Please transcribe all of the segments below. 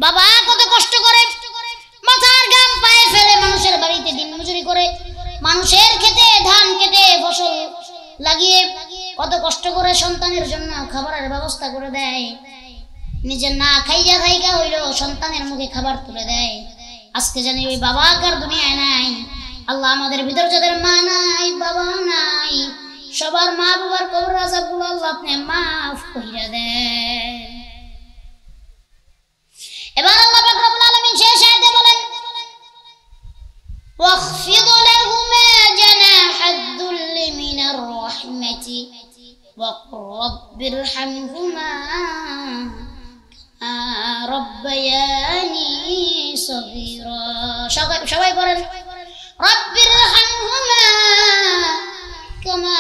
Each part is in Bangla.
বাবা কত কষ্ট করে মাথার ঘাম পায়ে ফেলে মানুষের বাড়িতে দিন মজুরি করে, মানুষের খেতে ধান কেটে ফসল লাগিয়ে কত কষ্ট করে সন্তানের জন্য খাবারের ব্যবস্থা করে দেয়। নিজে না খাইয়া খাইয়া হইল সন্তানের মুখে খাবার তুলে দেয়। আজকে জানি ওই বাবা কার দুনিয়ায় নাই। আল্লাহ আমাদের ভিতর যাদের মা নাই বাবা নাই সবার মা বাবার কবর আযাবগুলো আল্লাহ আপনি মাফ কইরা দেন। এবার আল্লাহ পাক রব্বুল আলামিন শেষ আয়াতে বলেন ওয়াখফিদ লাহুমা জানাহাদ-দুল্লি মিনার রাহমাতি ওয়া কুর রাব্বিরহামহুমা রাব্বায়ানি সগীরা। সবাই বলেন রাব্বিরহামহুমা কামা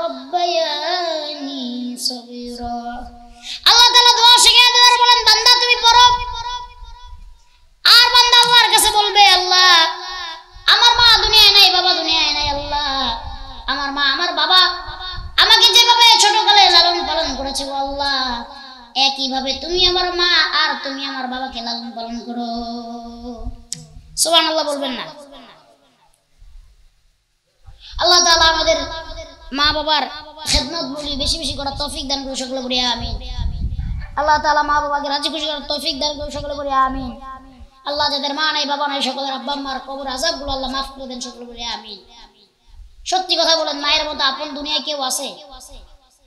রাব্বায়ানি সগীরা। আল্লাহ তাআলা দোয়া শিখিয়ে দেওয়ার বলেন বান্দা তুমি পড়ো, আর বান্দা আল্লাহর কাছে বলবে আল্লাহ আমার মা দুনিয়ায় নাই বাবা দুনিয়ায় নাই, আল্লাহ আমার মা আমার বাবা আমাকে যেভাবে ছোটকালে লালন পালন করেছে গো আল্লাহ একইভাবে তুমি আমার মা আর তুমি আমার বাবাকে লালন পালন করো। সুবহানাল্লাহ বলবেন না? আল্লাহ তাআলা আমাদের মা বাবার খেদমত বলি বেশি বেশি করার তৌফিক দান করুন সকলে বলি আমিন। আল্লাহ তাআলা মা বাবাকে রাজি খুশি করার তৌফিক দান করুন সকলে বলি আমিন। আল্লাহ যাদের মা নাই বাবা নাই সকলের আব্বা আম্মার কবর আযাবগুলো আল্লাহ মাফ করে দেন সকলে বলি আমিন। সত্যি কথা বলেন মায়ের মতো আপন দুনিয়ায় কেউ আছে?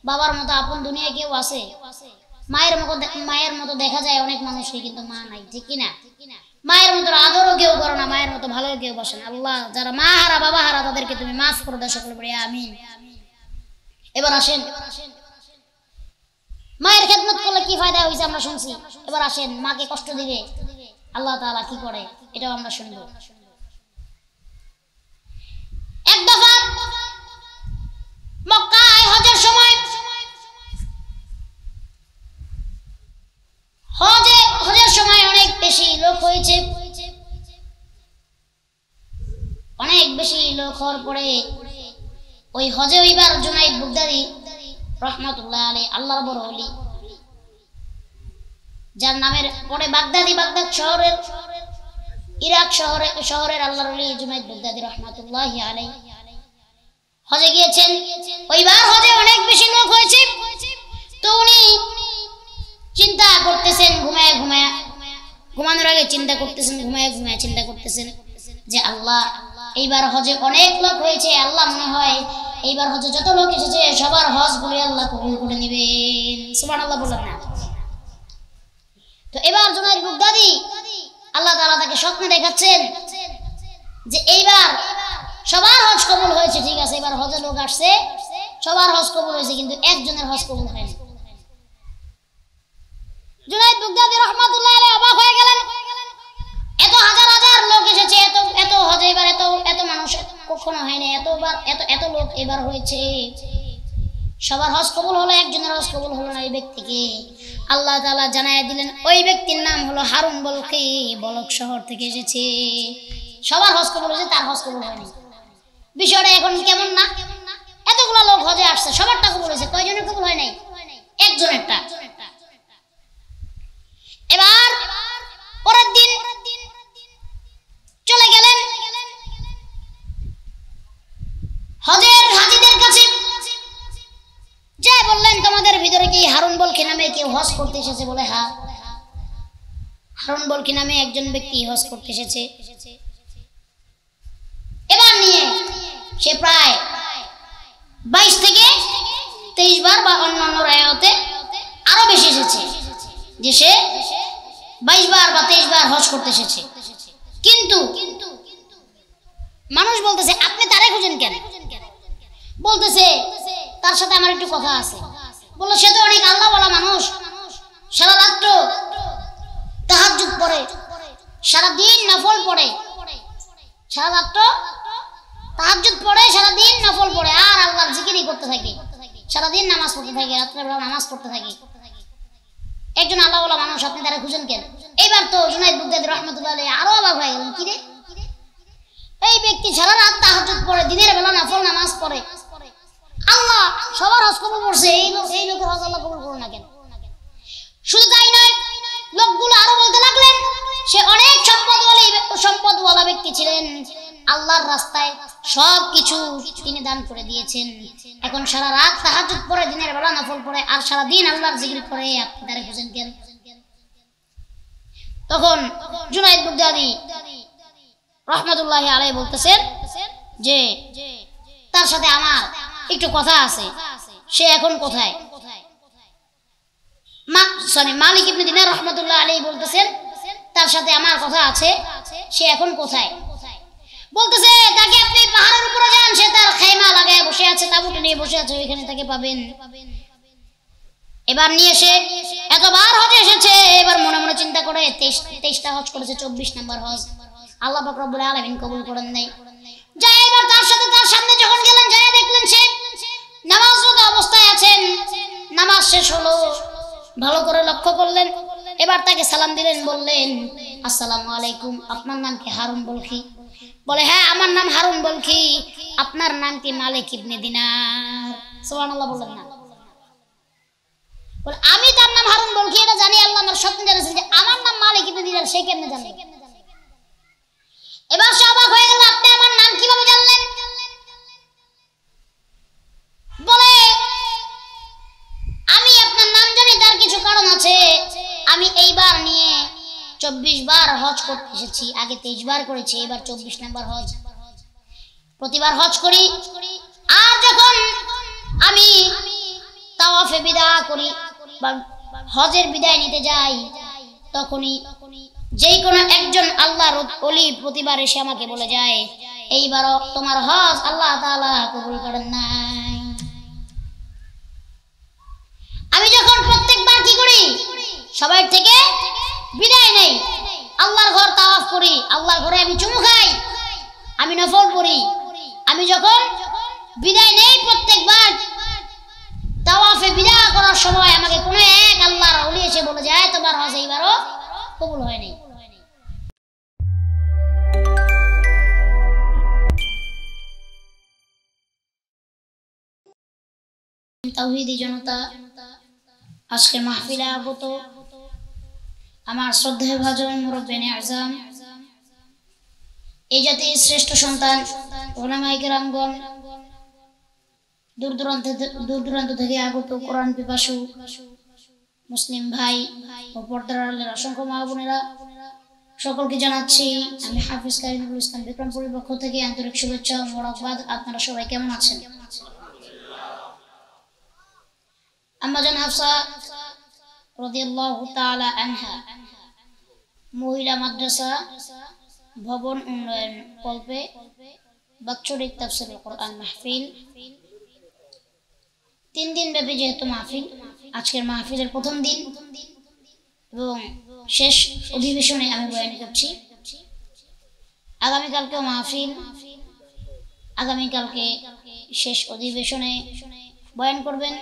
বাবার মতো আপন দুনিয়ায় কেউ আছে? মায়ের মতো দেখা যায় অনেক মানুষকে কিন্তু মা নাই, ঠিক কি না? মায়ের মতো আদরও কেউ করে না, মায়ের মতো ভালো কেউ বসে না। আল্লাহ যারা মা হারা বাবা হারা তাদেরকে তুমি মাফ করে দাও সকলে বলি আমিন। এবার আসেন মায়ের খেদমত করলে কি ফায়দা হয়েছে আমরা শুনছি। এবার আসেন মাকে কষ্ট দিবে আল্লাহ তাআলা কি করে এটাও আমরা শুনবো। এক দফা মক্কায় হজের সময় হজের সময় অনেক বেশি লোক হয়েছে। অনেক বেশি লোক হওয়ার পরে ওই হজে ওইবার জুনাইদ বাগদাদি রহমাতুল্লাহ আলাইহি আল্লাহর বড় ওলি যার নামের পরে বাগদাদ শহরের ইরাক শহরের আল্লাহর ওলি জুনাইদ বাগদাদি রহমাতুল্লাহ আলাইহি হজে গিয়েছেন। ওইবার হজে অনেক বেশি লোক হয়েছে, তো উনি চিন্তা করতেছেন ঘুমানোর আগে চিন্তা করতেছেন, ঘুমায় চিন্তা করতেছেন যে আল্লাহ এইবার হজে অনেক লোক হয়েছে, আল্লাহ মনে হয় এইবার হজে যত লোক এসেছে সবার হজ গুলি আল্লাহ কবুল করে নেবেন। সুবহানাল্লাহ বলেন না? তো এবার জুনাইদ বাগদাদি আল্লাহ তাআলা তাকে স্বপ্নে দেখাচ্ছেন যে এইবার সবার হজ কবুল হয়েছে, ঠিক আছে এবার হজে লোক আসছে সবার হজ কবুল হয়েছে, কিন্তু একজনের হজ কবুল হয়নি। জুনাইদ বাগদাদি রাহমাতুল্লাহ আলাইহি অবাক হয়ে গেলেন, এত হাজার হাজার লোক এসেছে, এত হজে এবার এত মানুষ কখনো হয়নি, এত লোক এবার হয়েছে, সবার হজ কবুল হলো একজনের হজ কবুল হলো না। এই ব্যক্তিকে আল্লাহ তাআলা জানায় দিলেন ওই ব্যক্তির নাম হলো হারুন বলকি, বলক শহর থেকে এসেছে, সবার হজ কবুল হয়েছে তার হজ কবুল হয়নি। বিষয়টা এখন কেমন না? এতগুলো লোক হজে আসছে সবারটা কবুল হয়েছে, কয়জনের কবুল হয় নাই? একজনেরটা। এবার পরের দিন চলে গেলেন হজের হাজীদের কাছে, যা বললেন তোমাদের ভিতরে কি হারুন বলকি নামে কেউ হজ করতে এসেছে? বলে হ্যাঁ, হারুন বলকি নামে একজন ব্যক্তি হজ করতে এসেছে। এবার নিয়ে সে প্রায় 22 থেকে 23 বার বা অন্যান্য রায়তে আরো বেশি এসেছে, যে সে 22 বার বা 23 বার হজ করতে এসেছে। কিন্তু মানুষ বলতেছে আপনি তারে খুঁজেন কেন? বলতেছে তার সাথে আমার একটু কথা আছে। বললো সে তো অনেক আল্লাহওয়ালা মানুষ, সারা রাত্র তাহাজ্জুদ পড়ে, সারা দিন নফল পড়ে, সারা রাত্র তাহাজ্জুদ পড়ে, সারা দিন নফল পড়ে আর আল্লাহর জিকিরই করতে থাকে, সারা দিন নামাজ পড়তে থাকে, রাত্রেবেলা নামাজ পড়তে থাকে। একজন আল্লাহওয়ালা মানুষ আপনি তারা খুঁজেন কেন? এইবার তো জুনাইদ বাগদাদি রাহমাতুল্লাহ আলাইহি আরো অবাক হয়ে গেলেন, কি রে এই ব্যক্তি সারা রাত তাহাজ্জুদ পড়ে, দিনের বেলা নফল নামাজ পড়ে, আল্লাহ সবার হজ কবুল করছে, এই লোকের হজ আল্লাহ কবুল করুন না কেন? শুধু তাই নয়, লোকগুলো আরো বলতে সে অনেক সম্পদওয়ালা ব্যক্তি ছিলেন, আল্লাহর রাস্তায় সবকিছু তিনি দান করে দিয়েছেন। এখন সারা রাত তাহাজ্জুদ পড়ে, দিনের বেলা নফল পড়ে, আর সারা দিন আল্লাহর জিকির করে, আপনি তারে খুঁজেন কেন? তখন জুনায়েদ বাগদাদী রহমাতুল্লাহি আলাইহি বলতেছেন যে তার সাথে আমার একটু কথা আছে, সে এখন কোথায়? মালিক ইবনে দিনার রহমাতুল্লাহ আলাইহি বলতেছেন তার সাথে আমার কথা আছে, সে এখন কোথায়? বলতেছে তাকে আপনি পাহাড়ের উপরে যান, সে তার খাইমা লাগায় বসে আছে, তাঁবুটা নিয়ে বসে আছে, ওইখানে তাকে পাবেন। এবার নিয়ে এসে এতবার হজে এসেছে, এবার মনে মনে চিন্তা করে 23টা হজ করেছে, 24 নম্বর হজ আল্লাহ পাক রব্বুল আলামিন কবুল করেন নাই। যায় এবার তার সামনে যখন গেলেন, যায় দেখলেন সে নামাজরত অবস্থায় আছেন। নামাজ শেষ হলো, ভালো করে লক্ষ্য করলেন, এবার তাকে সালাম দিলেন, বললেন আসসালামু আলাইকুম, আপনার নাম কি? হারুন বলখি। বলে হ্যাঁ আমার নাম হারুন বলখি, আপনার নাম কি? মালিক ইবনে দিনার। সুবহানাল্লাহ বললেন না? বলে আমি তার নাম হারুন বলখি এটা জানি, আল্লাহ আমার স্বপ্নে জানিয়েছেন, যে আমার নাম মালিক ইবনে দিনার সে কেমনে জানে? এবার সে অবাক হয়ে গেল, আপনি আমার নাম কিভাবে জানলেন? বলে আমি আপনার নাম জানি তার কিছু কারণ আছে, আমি এইবার নিয়ে 24 বার হজ করতে এসেছি, আগে 23 বার করেছি, এবার 24 নম্বর হজ। প্রতিবার হজ করি, আর যখন আমি তাওয়াফে বিদায় করি বা হজের বিদায় নিতে যাই, তখনই যেই কোনো একজন আল্লাহর ওলি প্রতিবার এসে আমাকে বলে যায় এইবারও তোমার হজ আল্লাহ তাআলা কবুল করেন নাই। আমি যখন প্রত্যেকবার কি করি, সবার থেকে বিদায় নেই, আল্লাহর ঘর তাওয়াফ করি, আল্লাহর ঘরে আমি চুমু খাই, আমি নফল পড়ি, আমি যখন বিদায় নেই প্রত্যেকবার তাওয়াফে বিদায় করার সময় আমাকে কোনো এক আল্লাহর ওলি এসে বলে যায় তোমার হজ এইবারও কবুল হয়নি। তাওহীদি জনতা, আজকের মাহফিলে আগত আমার শ্রদ্ধেয় ভাজন মুরব্বিয়ানে আযম, এই জাতির শ্রেষ্ঠ সন্তান উলামায়ে কেরামগণ, দূর দূরান্ত থেকে আগত কোরআন পিপাসু মুসলিম ভাই ও পর্দার আড়ালের অসংখ্য মা বোনেরা, সকলকে জানাচ্ছি আমি হাফিজ কারিমুল ইসলাম বিক্রমপুরের পক্ষ থেকে আন্তরিক শুভেচ্ছা ও মোবারকবাদ। আপনারা সবাই কেমন আছেন? আম্মাজান হাফসা রাদিয়াল্লাহু তাআলা আনহা মহিলা মাদ্রাসা ভবন উন্নয়ন কল্পে বাৎসরিক তাফসীরুল কোরআন মাহফিল, 3 দিন ব্যাপী যেহেতু মাহফিল, আজকের মাহফিলের প্রথম দিন এবং শেষ অধিবেশনে আমি বয়ান করছি। আগামীকালকেও মাহফিল, আগামীকালকে শেষ অধিবেশনে বয়ান করবেন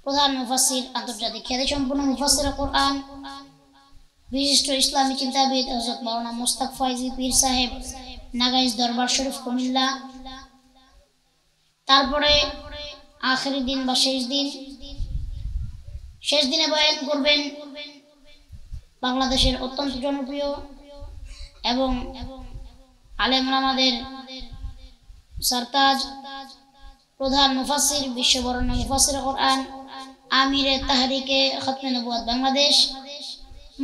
প্রধান মুফাসসির, আন্তর্জাতিক খ্যাতিসম্পন্ন মুফাসসির কোরআন, বিশিষ্ট ইসলামী চিন্তাবিদ হযরত মাওলানা মুস্তাক ফয়জী পীর সাহেব, নাগাইজ দরবার শরীফ কুমিল্লা। তারপরে আখেরি দিন বা শেষ দিনে বয়ান করবেন বাংলাদেশের অত্যন্ত জনপ্রিয় এবং আলেম ওলামাদের সরতাজ প্রধান মুফাসসির, বিশ্ববরণ্য মুফাসসির কোরআন, আমিরে তাহরিকে খতমে নবুয়ত বাংলাদেশ,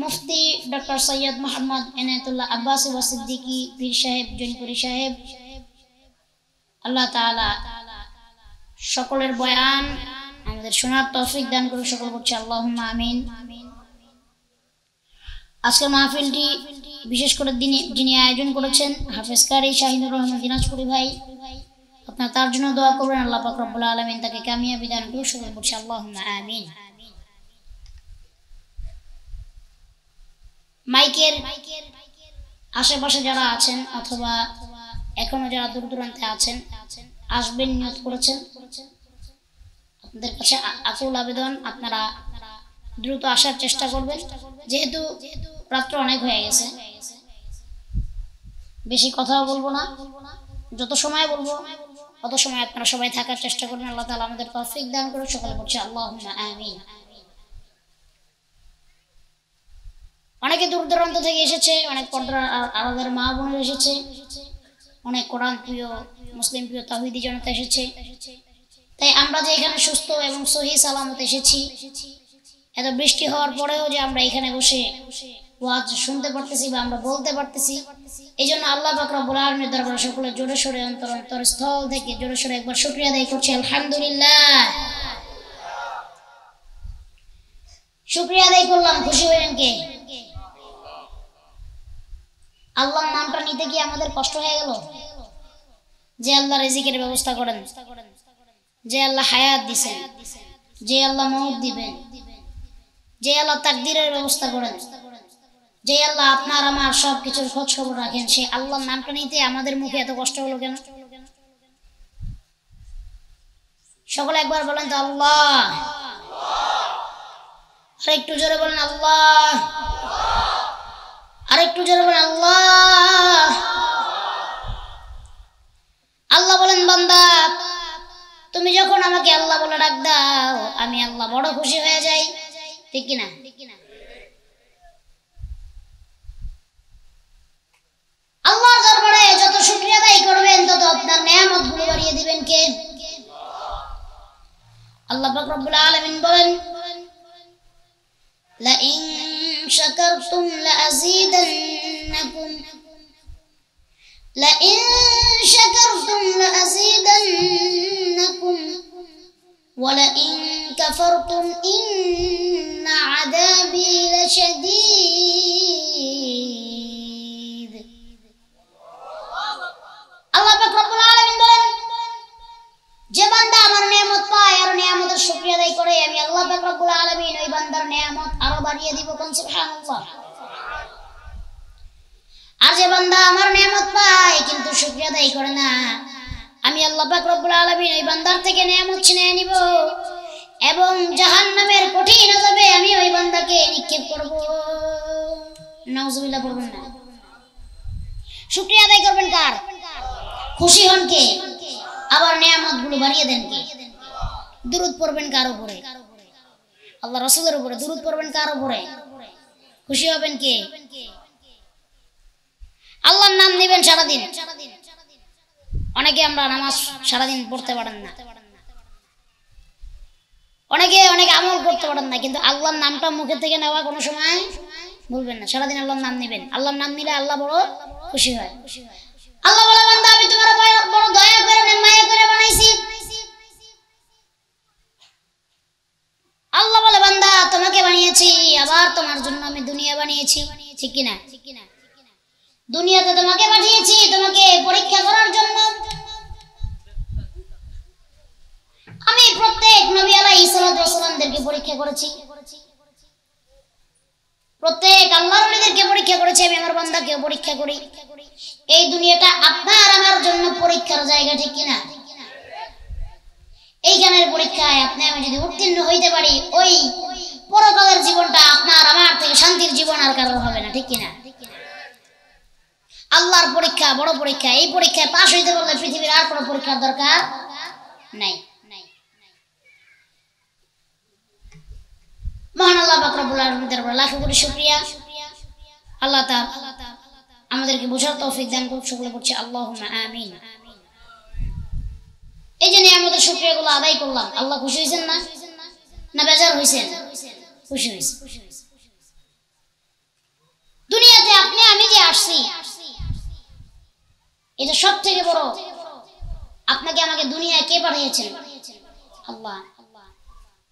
মুফতি ডক্টর সৈয়দ মোহাম্মদ এনায়েতুল্লাহ আব্বাসী ওয়া সিদ্দিকী পীর সাহেব জৈনপুরী সাহেব। আল্লাহ তাআলা সকলের বয়ান আমাদের শোনার তৌফিক দান করুন, সকল বলছি আল্লাহুম্মা আমিন। আজকের মাহফিলটি বিশেষ করে যিনি আয়োজন করেছেন হাফেজ কারি শাহিনুর রহমান দিনাজপুরি ভাই, আপনারা তার জন্য দোয়া করবেন, আল্লাহ পাক রব্বুল আলামিন তাকে কামিয়াবি দান করুন, সকল বলছি আল্লাহুম্মা আমিন। মাইকের আশেপাশে যারা আছেন অথবা এখনো যারা দূর দূরান্তে আছেন আসবেন নিয়ত করেছেন, আপনাদের কাছে আকুল আবেদন আপনারা দ্রুত আসার চেষ্টা করবেন, যেহেতু রাত্র অনেক হয়ে গেছে। বেশি কথাও বলবো না, যত সময় বলবো অত সময় আপনারা সবাই থাকার চেষ্টা করবেন। আল্লাহ তাআলা আমাদের তৌফিক দান করুন, সকলে বলছি আল্লাহুম্মা আমিন। অনেকে অনেকে দূর দূরান্ত থেকে এসেছে, অনেক পর্দার আলাদার মা বোনের এসেছে, অনেক কোরআন প্রিয় মুসলিম প্রিয় তাওহীদি জনতা এসেছে। তাই আমরা যে এখানে সুস্থ এবং সহি সালামত এসেছি, এত বৃষ্টি হওয়ার পরেও যে আমরা এখানে বসে ওয়াজ শুনতে পারতেছি বা আমরা বলতে পারতেছি, এই জন্য আল্লাহ পাক রব্বুল আলামিনের দরবারে সকলে জোরে সোরে অন্তরস্থল থেকে জোরে সোরে একবার শুকরিয়া আদায় করছি, আলহামদুলিল্লাহ। শুকরিয়া আদায় করলাম, খুশি হলেন কে? আল্লাহর নামটা নিতে গিয়ে আমাদের কষ্ট হয়ে গেল? যে আল্লাহ রিজিকের ব্যবস্থা করেন, যে আল্লাহ হায়াত দিবেন, যে আল্লাহ মউত দিবেন, যে আল্লাহ তাকদীরের ব্যবস্থা করেন, যে আল্লাহ আপনার আমার সব কিছুর খোঁজ খবর রাখেন, সেই আল্লাহর নামটা নিতে আমাদের মুখে এত কষ্ট হলো কেন? সকলে একবার বলেন তো আল্লাহ। আর একটু জোরে বলেন আল্লাহ। আর একটু জোরে বলেন আল্লাহ। আল্লাহ বলেন, বান্দা তুমি যখন আমাকে আল্লাহ বলে ডাক দাও, আমি আল্লাহ বড় খুশি হয়ে যাই, ঠিক কিনা? আল্লাহর দরবারে যত শুকরিয়া আদায় করবেন, তত আপনার নেয়ামত গুলো বাড়িয়ে দিবেন কে? আল্লাহ পাক রব্বুল আলামিন বলেন, লা ইন শাকারতুম লা আযীদান্নাকুম, লা ইন শাকারতুম লা আযীদান্নাকুম ওয়া লা ইন কাফারতুম ইন্না আযাবী লাশাদীদ। আল্লাহ পাক রব্বুল আলামিন বলেন, যে বান্দা আমার নিয়ামত পায় আর নিয়ামতের শুকরিয়া আদায় করে, আমি আল্লাহ পাক রব্বুল আলামিন ওই বান্দার নিয়ামত আরো বাড়িয়ে দিব। কোন সুবহানাল্লাহ। আর যে বান্দা আমার নিয়ামত পায় কিন্তু শুকরিয়া আদায় করে না, আমি আল্লাহ পাক রব্বুল আলামিন ওই বান্দার থেকে নিয়ামত ছিনিয়ে নিব এবং জাহান্নামের কঠিন আযাবে আমি ওই বান্দাকে নিক্ষেপ করব। নাউজুবিল্লাহ পড়বেন না। শুকরিয়া আদায় করবেন কার? খুশি হন কে? আবার নিয়ামত গুলো বাড়িয়ে দেন কে? দুরূদ পড়বেন কার উপরে? আল্লাহ রাসূলের উপরে। দুরূদ পড়বেন কার উপরে? খুশি হবেন কে? আল্লাহর নাম নেবেন সারাদিন। অনেকে আমরা নামাজ সারাদিন পড়তে পারেন না, অনেকে অনেক আমল করতে পারেন না, কিন্তু আল্লাহর নামটা মুখে থেকে নেওয়া কোনো সময় ভুলবেন না। সারাদিন আল্লাহর নাম নেবেন। আল্লাহর নাম নিলে আল্লাহ বড় খুশি হয়। আল্লাহ বলে, বান্দা আমি তোমার বড় দয়া করে মায়া করে বানাইছি। আল্লাহ বলে, বান্দা তোমাকে বানিয়েছি, আবার তোমার জন্য আমি দুনিয়া বানিয়েছি, ঠিক কিনা? দুনিয়াতে তোমাকে পাঠিয়েছি তোমাকে পরীক্ষা করার জন্য। আমি প্রত্যেক নবী আলাইহিস সালাতু ওয়াস সালামদেরকে পরীক্ষা করেছি, প্রত্যেক আল্লাহর ওলিদেরকে পরীক্ষা করেছি, আমি আমার বান্দাকেও পরীক্ষা করি। এই দুনিয়াটা আপনার আমার জন্য পরীক্ষার জায়গা, ঠিক কিনা? এইখানের পরীক্ষায় আপনি আমি যদি উত্তীর্ণ হইতে পারি, ওই পরকালের জীবনটা আপনার আমার থেকে শান্তির জীবন আর কারোর হবে না, ঠিক কিনা? আল্লাহর পরীক্ষা বড় পরীক্ষা। এই পরীক্ষায় পাশ হইতে পারলে পৃথিবীর আর কোনো পরীক্ষার দরকার নাই। মহান আল্লাহ পাক রব্বুল আলামিনের দরবারে লাখ কোটি শুকরিয়া। আল্লাহ তাআলা আমাদেরকে বোঝার তৌফিক দান করুন। সকলে পড়ছি আল্লাহুম্মা আমিন। এই যে নিয়ামতের শুকরিয়াগুলো আদায় করলাম, আল্লাহ খুশি হয়েছেন না? না বেজার হয়েছেন? খুশি হয়েছেন। দুনিয়াতে আপনি আমি যে আসছি, এটা সব থেকে বড়। আপনাকে আমাকে দুনিয়ায় কে পাঠিয়েছেন? আল্লাহ।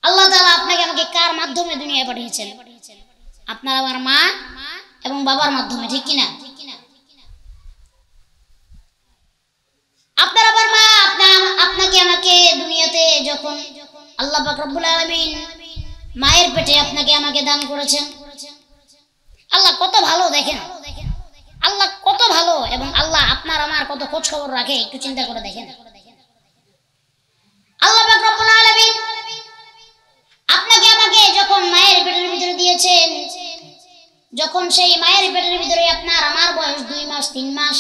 আল্লাহ তাআলা আপনাকে আমাকে কার মাধ্যমে দুনিয়ায় পাঠিয়েছেন? আপনার আমার মা এবং বাবার মাধ্যমে, ঠিক কিনা? আপনার আবার মা আপনাকে আমাকে দুনিয়াতে যখন আল্লাহ পাক রব্বুল আলামিন মায়ের পেটে আপনাকে আমাকে দান করেছেন। আল্লাহ কত ভালো, দেখেন আল্লাহ কত ভালো, এবং আল্লাহ আপনার আমার কত খোঁজ খবর রাখে, একটু চিন্তা করে দেখেন। আল্লাহ পাক রব্বুল আলামিন আপনাকে আমাকে যখন মায়ের পেটের ভিতরে দিয়েছেন, যখন সেই মায়ের পেটের ভিতরে আপনার আমার বয়স 2 মাস 3 মাস,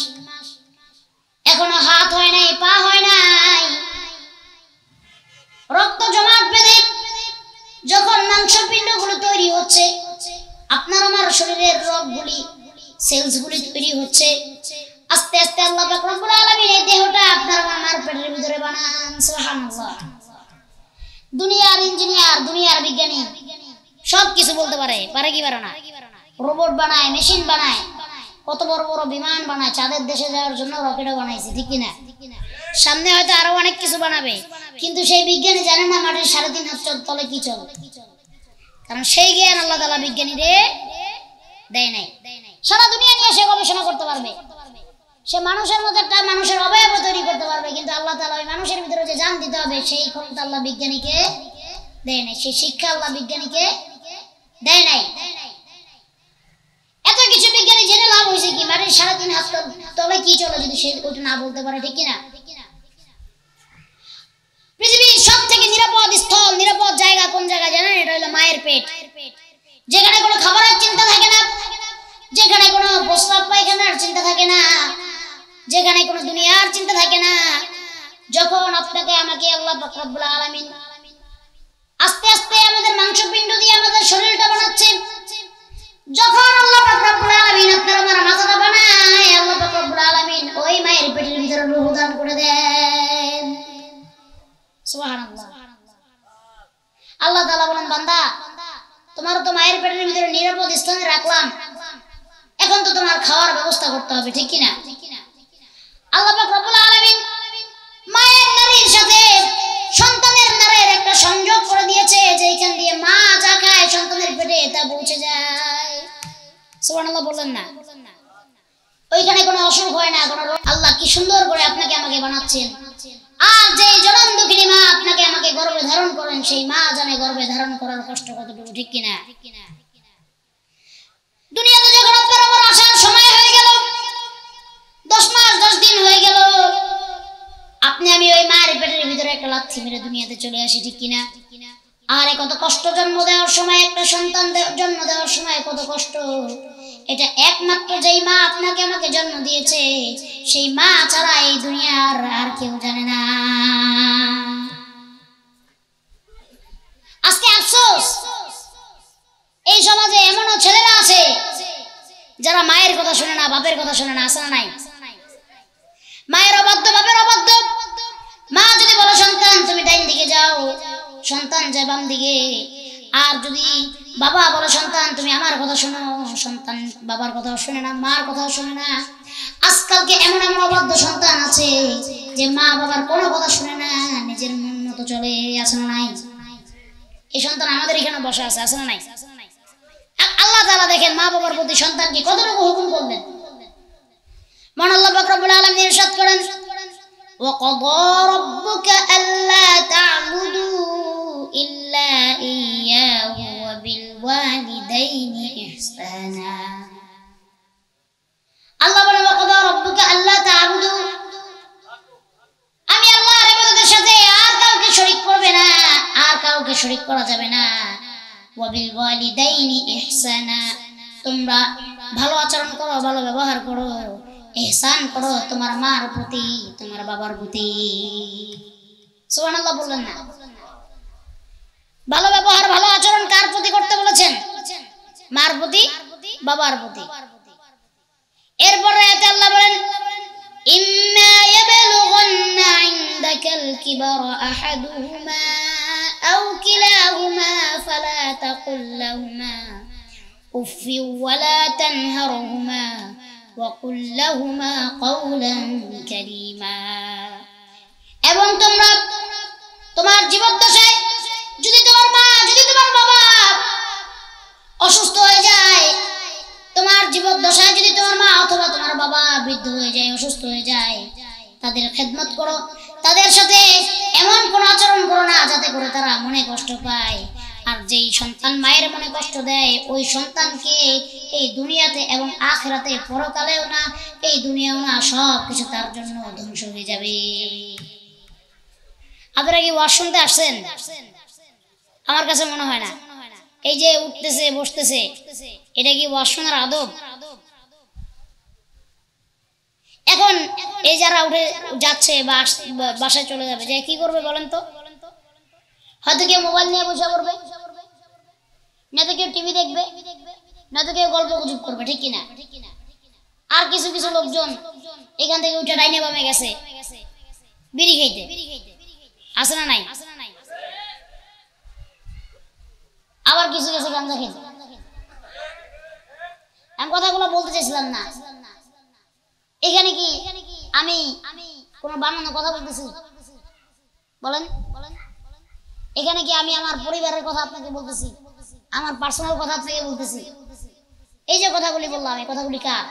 এখনো হাত হয় নাই, পা হয় নাই, রক্ত জমাট বেঁধে যখন মাংসপিণ্ডগুলো তৈরি হচ্ছে, আপনার আমার শরীরের রগগুলি সেলসগুলি তৈরি হচ্ছে, আস্তে আস্তে আল্লাহ পাক রব্বুল আলামিন এই দেহটা আপনার আমার পেটের ভিতরে বানান। সুবহানাল্লাহ। দুনিয়ার ইঞ্জিনিয়ার, দুনিয়ার বিজ্ঞানী সব কিছু বলতে পারে, পারে কি পারে না? রোবট বানায়, মেশিন বানায়, কত বড় বড় বিমান বানায়, চাঁদের দেশে যাওয়ার জন্য রকেটও বানাইছে, ঠিক কিনা? সামনে হয়তো আরো অনেক কিছু বানাবে, কিন্তু সেই বিজ্ঞানী জানে না মাটির 3.5 হাত তলে কি চলে, কারণ সেই জ্ঞান আল্লাহ তাআলা বিজ্ঞানীরে দেয় নাই। সারা দুনিয়া নিয়ে সে গবেষণা করতে পারবে, সে মানুষের মতো একটা মানুষের অবয়ব তৈরি করতে পারবে, কিন্তু আল্লাহ তাআলা ওই মানুষের ভিতরে যে জান দিতে হবে সেই ক্ষমতা আল্লাহ বিজ্ঞানীকে দেয় নাই, সেই শিক্ষা আল্লাহ বিজ্ঞানীকে দেয় নাই। এত কিছু বিজ্ঞানী জেনে লাভ হয়েছে কি? মাটির 3.5 হাত তলে কি চলে যদি সে ওটা না বলতে পারে, ঠিক কিনা? পৃথিবীর সব থেকে নিরাপদ স্থল, নিরাপদ জায়গা কোন জায়গা জানেন? এটা হলো মায়ের পেট, যেখানে কোনো খাবারের চিন্তা থাকে না, যেখানে কোনো প্রস্রাব পায়খানার চিন্তা থাকে না, যেখানে কোনো দুনিয়ার চিন্তা থাকে না। যখন আপনাকে আমাকে আল্লাহ পাক রব্বুল আলামিন আস্তে আস্তে আমাদের মাংসপিণ্ড দিয়ে আমাদের শরীরটা বানাচ্ছে, যখন আল্লাহ পাক রব্বুল আলামিন আপনার আমার মাথাটা বানায়, আল্লাহ পাক রব্বুল আলামিন ওই মায়ের পেটের ভিতরে রূহ দান করে দেন। সুবহানাল্লাহ। আল্লাহ তাআলা বলেন, বান্দা তোমার তো মায়ের পেটের ভিতরে নিরাপদ স্থানে রাখলাম, এখন তো তোমার খাওয়ার ব্যবস্থা করতে হবে, ঠিক কিনা? আল্লাহ পাক রব্বুল আলামিন মায়ের নারীর সাথে সন্তানের নারীর একটা সংযোগ করে দিয়েছে, যে এখান দিয়ে মা যা খায় সন্তানের পেটে তা পৌঁছে যায়। সুবহানাল্লাহ বললেন না? ওইখানে কোনো অসুখ হয় না, কোনো আল্লাহ কি সুন্দর করে আপনাকে আমাকে বানাচ্ছেন। আর যে জনম দুঃখিনী মা আপনাকে আমাকে গর্ভে ধারণ করেন, সেই মা জানে গর্ভে ধারণ করার কষ্ট কতটুকু, ঠিক কিনা? দুনিয়াতে যখন আপনার আমার আসার সময় হয়ে গেল, 10 মাস 10 দিন হয়ে গেল, আপনি আমি ওই মায়ের পেটের ভিতরে একটা লাথি মেরে দুনিয়াতে চলে আসি, ঠিক কিনা? আর কত কষ্ট জন্ম দেওয়ার সময়, একটা সন্তান জন্ম দেওয়ার সময় কত কষ্ট। এটা একমাত্র যেই মা আপনাকে আমাকে জন্ম দিয়েছে, সেই মা ছাড়া এই দুনিয়ার আর কেউ জানে না। আজকে আফসোস, এই সমাজে এমনও ছেলেরা আছে যারা মায়ের কথা শুনে না, বাপের কথা শুনে না। আছে না নাই? মায়ের অবাধ্য, বাপের অবাধ্য। মা যদি বলো সন্তান তুমি ডাইন দিকে যাও, সন্তান যায় বাম দিকে। আর যদি বাবা বলো সন্তান তুমি আমার কথা শোনো, সন্তান বাবার কথাও শুনে না, মার কথাও শুনে না। আজকালকে এমন এমন অবাধ্য সন্তান আছে যে মা বাবার কোনো কথা শুনে না, নিজের মন মতো চলে। আছে না নাই? এই সন্তান আমাদের এখানে বসে আছে, আছে না নাই? আল্লাহ তাআলা দেখেন মা বাবার প্রতি সন্তানকে কতটুকু হুকুম করলেন। মহান আল্লাহ পাক রব্বুল আলামিন ইরশাদ করেন, وَقَضَى رَبُّكَ أَلَّا تَعْبُدُوا إِلَّا إِيَّاهُ وَبِالْوَالِدَيْنِ إِحْسَانًا। আল্লাহ বলেন وَقَضَى رَبُّكَ أَلَّا تَعْبُدُوا, আমি আল্লাহর ইবাদতের সাথে আর কাউকে শরীক করবে না, আর কাউকে শরীক করা যাবে না। وَبِالْوَالِدَيْنِ إِحْسَانًا, তোমরা ভালো আচরণ করো, ভালো ব্যবহার করো, ইহসান করো তোমার মার প্রতি, তোমার বাবার প্রতি। সুবহানাল্লাহ বললেন না? ভালো ব্যবহার, ভালো আচরণ কার প্রতি করতে বলেছেন? মার প্রতি, বাবার প্রতি। এরপরে আয়াতে আল্লাহ বলেন, ইম্মা ইয়াবলুগান্না ইনদাকাল কিবারা আহাদুহুমা আও কিলাহুমা ফালা তাকুল লাহুমা উফফি ওয়ালা তানহারহুমা وَقُلْ لَهُمَا قَوْلًا كَرِيمًا। এবং তোমরা তোমার জীবদ্দশায় যদি তোমার মা, যদি তোমার বাবা অসুস্থ হয়ে যায়, তোমার জীবদ্দশায় যদি তোমার মা অথবা তোমার বাবা বৃদ্ধ হয়ে যায়, অসুস্থ হয়ে যায়, তাদের খেদমত করো, তাদের সাথে এমন কোন আচরণ করো না যাতে করে তারা মনে কষ্ট পায়। আর যেই সন্তান মায়ের মনে কষ্ট দেয়, ওই সন্তানকে এই দুনিয়াতে এবং আখিরাতে, পরকালেও না, এই দুনিয়াও না, সব কিছু তার জন্য ধ্বংস হয়ে যাবে। আপনারা কি ওয়াজ শুনতে আসছেন? আমার কাছে মনে হয় না। এই যে উঠতেছে বসতেছে, এটা কি ওয়াজ শোনার আদব? এখন এই যারা উঠে যাচ্ছে বা বাসায় চলে যাবে, যে কি করবে বলেন তো? হয়তো কেউ মোবাইল নিয়ে বসে পড়বে, না তো কেউ টিভি দেখবে, নয়তো কেউ গল্প গুজব করবে, ঠিক কিনা? আর কিছু কিছু লোকজন এখান থেকে উঠে ডাইনে বামে গেছে বিড়ি খাইতে, আছে না নাই? আবার কিছু গেছে গাঁজা খেতে। আমি কথাগুলো বলতে চাইছিলাম না, এখানে কি আমি কোনো বানানো কথা বলতেছি? বলেন, এখানে কি আমি আমার পরিবারের কথা আপনাকে বলতেছি, আমার পার্সোনাল কথা আপনাকে বলতেছি? এই যে কথাগুলি বললাম, এই কথাগুলি কার?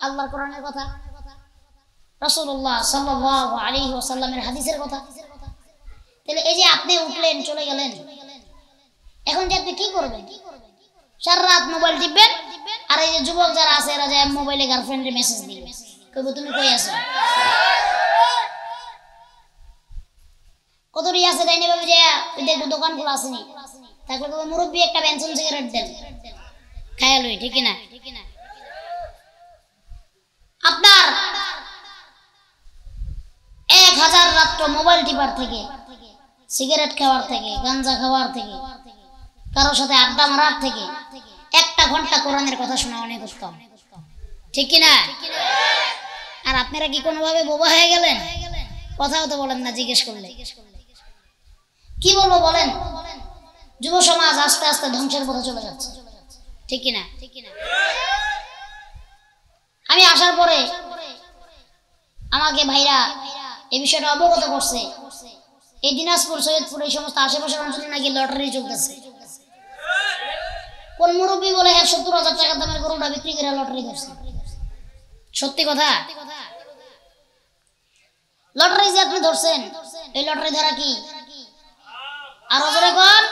আল্লাহর কোরআনের কথা, রাসূলুল্লাহ সাল্লাল্লাহু আলাইহি ওয়াসাল্লামের হাদিসের কথা। তাহলে এই যে আপনি উঠলেন চলে গেলেন, এখন যে আপনি কি করবেন? সারা রাত মোবাইল টিপবেন, আর এই যে যুবক যারা আছে এরা যে মোবাইলে গার্লফ্রেন্ডের মেসেজ দিবে, কইবো তুমি কই আছো? কতটি আছে ডাইনে ভাবে যে দেখবো দোকান খোলা আসেনি, থাকলে কইবো মুরব্বী একটা পেনশন সিগারেট দেন, খায়া লই, ঠিক না? আপনার 1000 রাত্র মোবাইল টিপার থেকে, সিগারেট খাওয়ার থেকে, গাঞ্জা খাওয়ার থেকে, কারোর সাথে আড্ডা মারার থেকে 1 ঘন্টা কোরআনের কথা শোনা অনেক উত্তম, ঠিক কিনা? আর আপনারা কি কোনোভাবে বোবা হয়ে গেলেন? কথাও তো বলেন না, জিজ্ঞেস করলে কি বলবো বলেন? যুব সমাজ আস্তে আস্তে ধ্বংসের পথে চলে যাচ্ছে, ঠিক কিনা? আমি আসার পরে আমাকে ভাইরা এই বিষয়টা অবগত করছে, এই দিনাজপুর, সৈয়দপুর, এই সমস্ত আশেপাশের অঞ্চলে নাকি লটারি চলতেছে। কোন মুরব্বী বলে 70,000 টাকার দামের গরুটা বিক্রি করে লটারি করছে। সত্যি কথা? লটারি যে আপনি ধরছেন, এই লটারি ধরা কি? আরো জোরে কোন?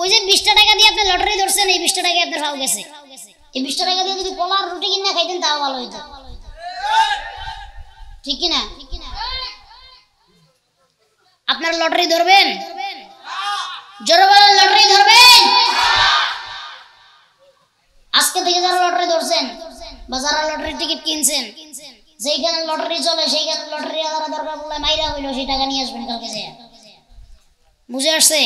ওই যে 20 টাকা দিয়ে আপনি লটারি ধরছেন, এই 20 টাকা আপনার ফাও গেছে। এই 20 টাকা দিয়ে যদি কলার রুটি কিনে খাইতেন তাও ভালো হইতো, ঠিক কিনা? আপনার লটারি ধরবেন? জোরে বলেন, লটারি ধরবেন? আজকে থেকে যারা লটারি ধরছেন বা যারা লটারি টিকিট কিনছেন, যেইখানে লটারি চলে সেইখানে লটারি আলাদা দরকার পড়লে মাইরা হইলো সেই টাকা নিয়ে আসবেন কালকে যায়। বুঝে আসছে?